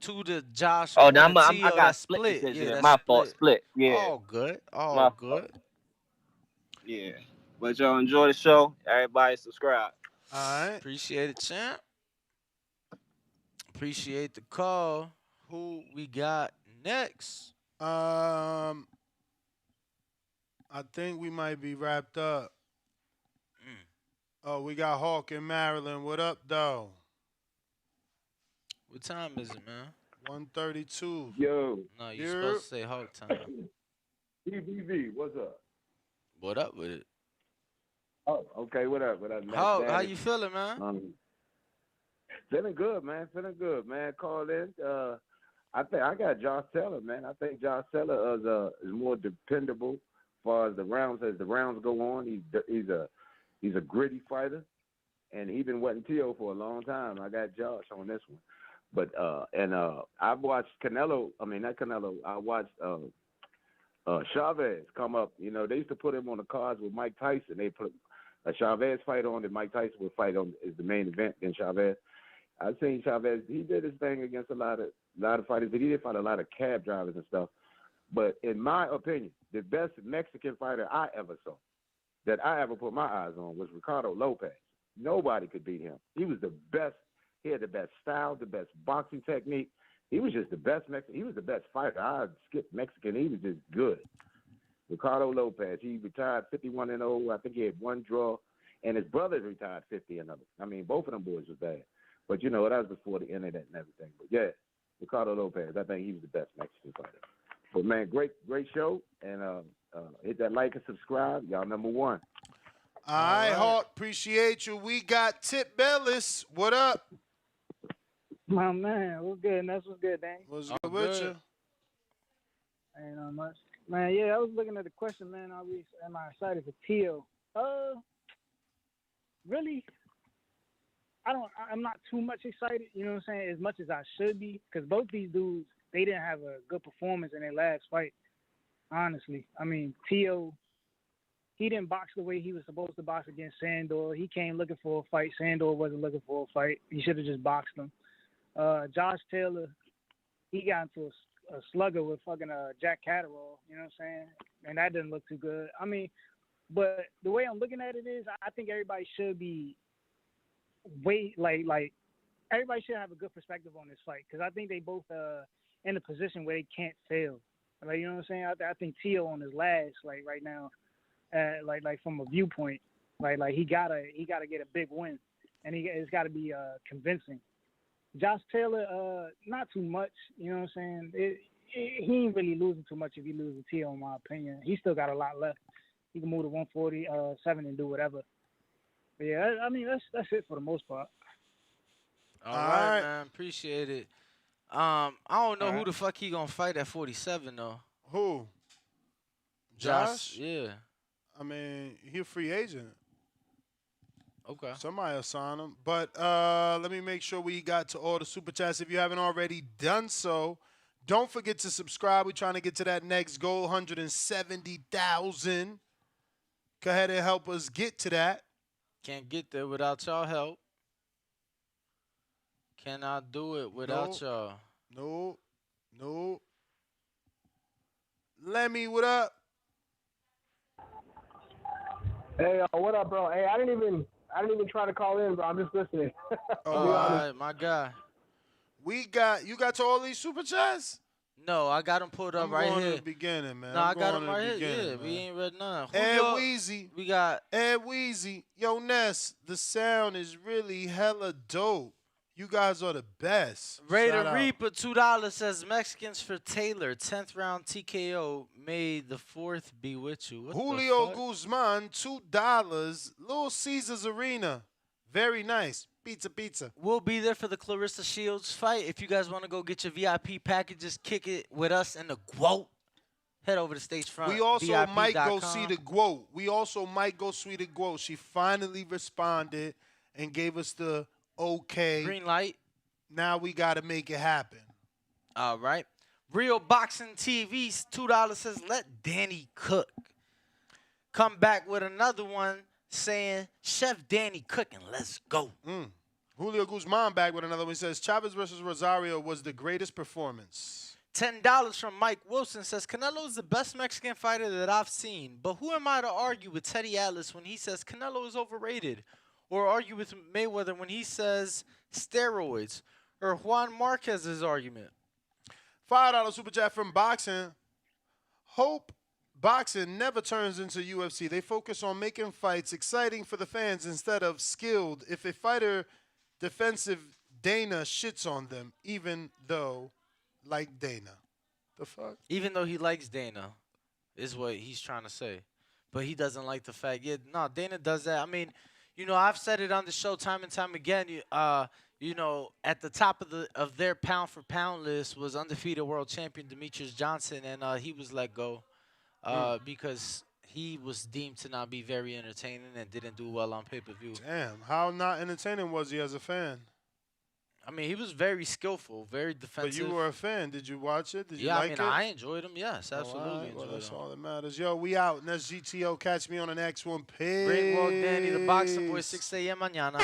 two to Josh oh, and now one to I Tio, got that's split split. decision. Yeah, Then. that's My fault, split. split. Yeah, All good. All my fault. good. Yeah. But y'all enjoy the show. Everybody subscribe. All right. Appreciate it, champ. Appreciate the call. Who we got next? Um, I think we might be wrapped up. Mm. Oh, we got Hawk in Maryland. What up, though? What time is it, man? 132. Yo, No, you supposed Yep. to say Hawk time. EBV, what's up? What up with it? Oh, okay, what up? What up, Matt Hawk, how Daddy? you feeling, man? Feeling good, man. Feeling good, man. Call in. I think I got Josh Taylor, man. I think Josh Taylor is more dependable as far as the rounds go on. He's a gritty fighter, and he's been waiting Tio for a long time. I got Josh on this one, but I've watched Canelo. I mean, not Canelo. I watched Chavez come up. You know, they used to put him on the cards with Mike Tyson. They put a Chavez fight on that Mike Tyson would fight on is the main event. Then Chavez, I've seen Chavez. He did his thing against a lot of fighters, but he did fight a lot of cab drivers and stuff. But in my opinion, the best Mexican fighter I ever saw, that I ever put my eyes on, was Ricardo Lopez. Nobody could beat him. He was the best. He had the best style, the best boxing technique. He was just the best Mexican. He was the best fighter. I skipped Mexican. He was just good. Ricardo Lopez. He retired 51-0. I think he had one draw, and his brothers retired 50-0. I mean, both of them boys was bad. But you know, that was before the internet and everything. But yeah, Ricardo Lopez. I think he was the best Mexican fighter. But man, great show, and hit that like and subscribe. Y'all number one. All right, Hawk. Appreciate you. We got Tip Bellis. What up? My man, what's good? That's what's good, Danny. What's All good with you? good. Ain't not much. Man, yeah, I was looking at the question, man. Am I excited for Tio? Really, I'm not too much excited, you know what I'm saying, as much as I should be, because both these dudes, they didn't have a good performance in their last fight, honestly. I mean, Tio, he didn't box the way he was supposed to box against Sandor. He came looking for a fight. Sandor wasn't looking for a fight. He should have just boxed him. Josh Taylor, he got into a slugger with fucking Jack Catterall, you know what I'm saying? And that didn't look too good. I mean, but the way I'm looking at it is I think everybody should be like everybody should have a good perspective on this fight because I think they both in a position where they can't fail. Like, you know what I'm saying? I think Tio on his last, like right now, like from a viewpoint, like he gotta get a big win, and it's got to be convincing. Josh Taylor, not too much, you know what I'm saying? He ain't really losing too much if he loses Tio, in my opinion. He still got a lot left. He can move to 147 and do whatever. But yeah, I mean that's it for the most part. All All right, right. man. Appreciate it. I don't know All who right. the fuck he gonna fight at 47 though. Who? Josh. Josh? Yeah. I mean, he a free agent. Okay. Somebody will sign him. But let me make sure we got to all the super chats. If you haven't already done so, don't forget to subscribe. We're trying to get to that next goal, 170,000. Go ahead and help us get to that. Can't get there without y'all help. Cannot do it without y'all. No. Lemmy, what up? Hey, what up, bro? Hey, I didn't even try to call in, bro. I'm just listening. Oh, Be honest. Alright, my guy. You got to all these super chats? No, I got him pulled up I'm right going here. to the beginning, man. No, I got him to right the here. beginning, Yeah, man. we ain't read none. Ed Weezy. We got Ed Weezy. Yo, Ness, the sound is really hella dope. You guys are the best. Raider Shout out. Reaper $2 says Mexicans for Taylor 10th round TKO. May the 4th be with you. What Julio the fuck? Guzman $2. Little Caesars Arena. Very nice. Pizza. We'll be there for the Clarissa Shields fight. If you guys want to go get your VIP packages, kick it with us in the GWOAT. Head over to stage front. We also might go VIP.com. see the GWOAT. She finally responded and gave us the okay. Green light. Now we got to make it happen. All right. Real Boxing TV $2 says let Danny cook. Come back with another one saying Chef Danny cooking. Let's go. Julio Guzman back with another one. He says Chavez versus Rosario was the greatest performance. $10 from Mike Wilson says Canelo is the best Mexican fighter that I've seen. But who am I to argue with Teddy Atlas when he says Canelo is overrated? Or argue with Mayweather when he says steroids? Or Juan Marquez's argument? $5 super chat from Boxing. Hope boxing never turns into UFC. They focus on making fights exciting for the fans instead of skilled. If a fighter defensive, Dana shits on them, even though like Dana. The fuck? Even though he likes Dana, is what he's trying to say. But he doesn't like the fact. Yeah, no, Dana does that. I mean, I've said it on the show time and time again. At the top of their pound for pound list was undefeated world champion Demetrius Johnson, and he was let go because he was deemed to not be very entertaining and didn't do well on pay-per-view. Damn, how not entertaining was he as a fan? I mean, he was very skillful, very defensive. But you were a fan. Did you watch it? Did you yeah, like it? I enjoyed him. Yes, absolutely enjoyed that's him. all that matters. Yo, we out. Next GTO. Catch me on the next one. Peace. Great Walk Danny, the Boxing Boy, 6 a.m. mañana.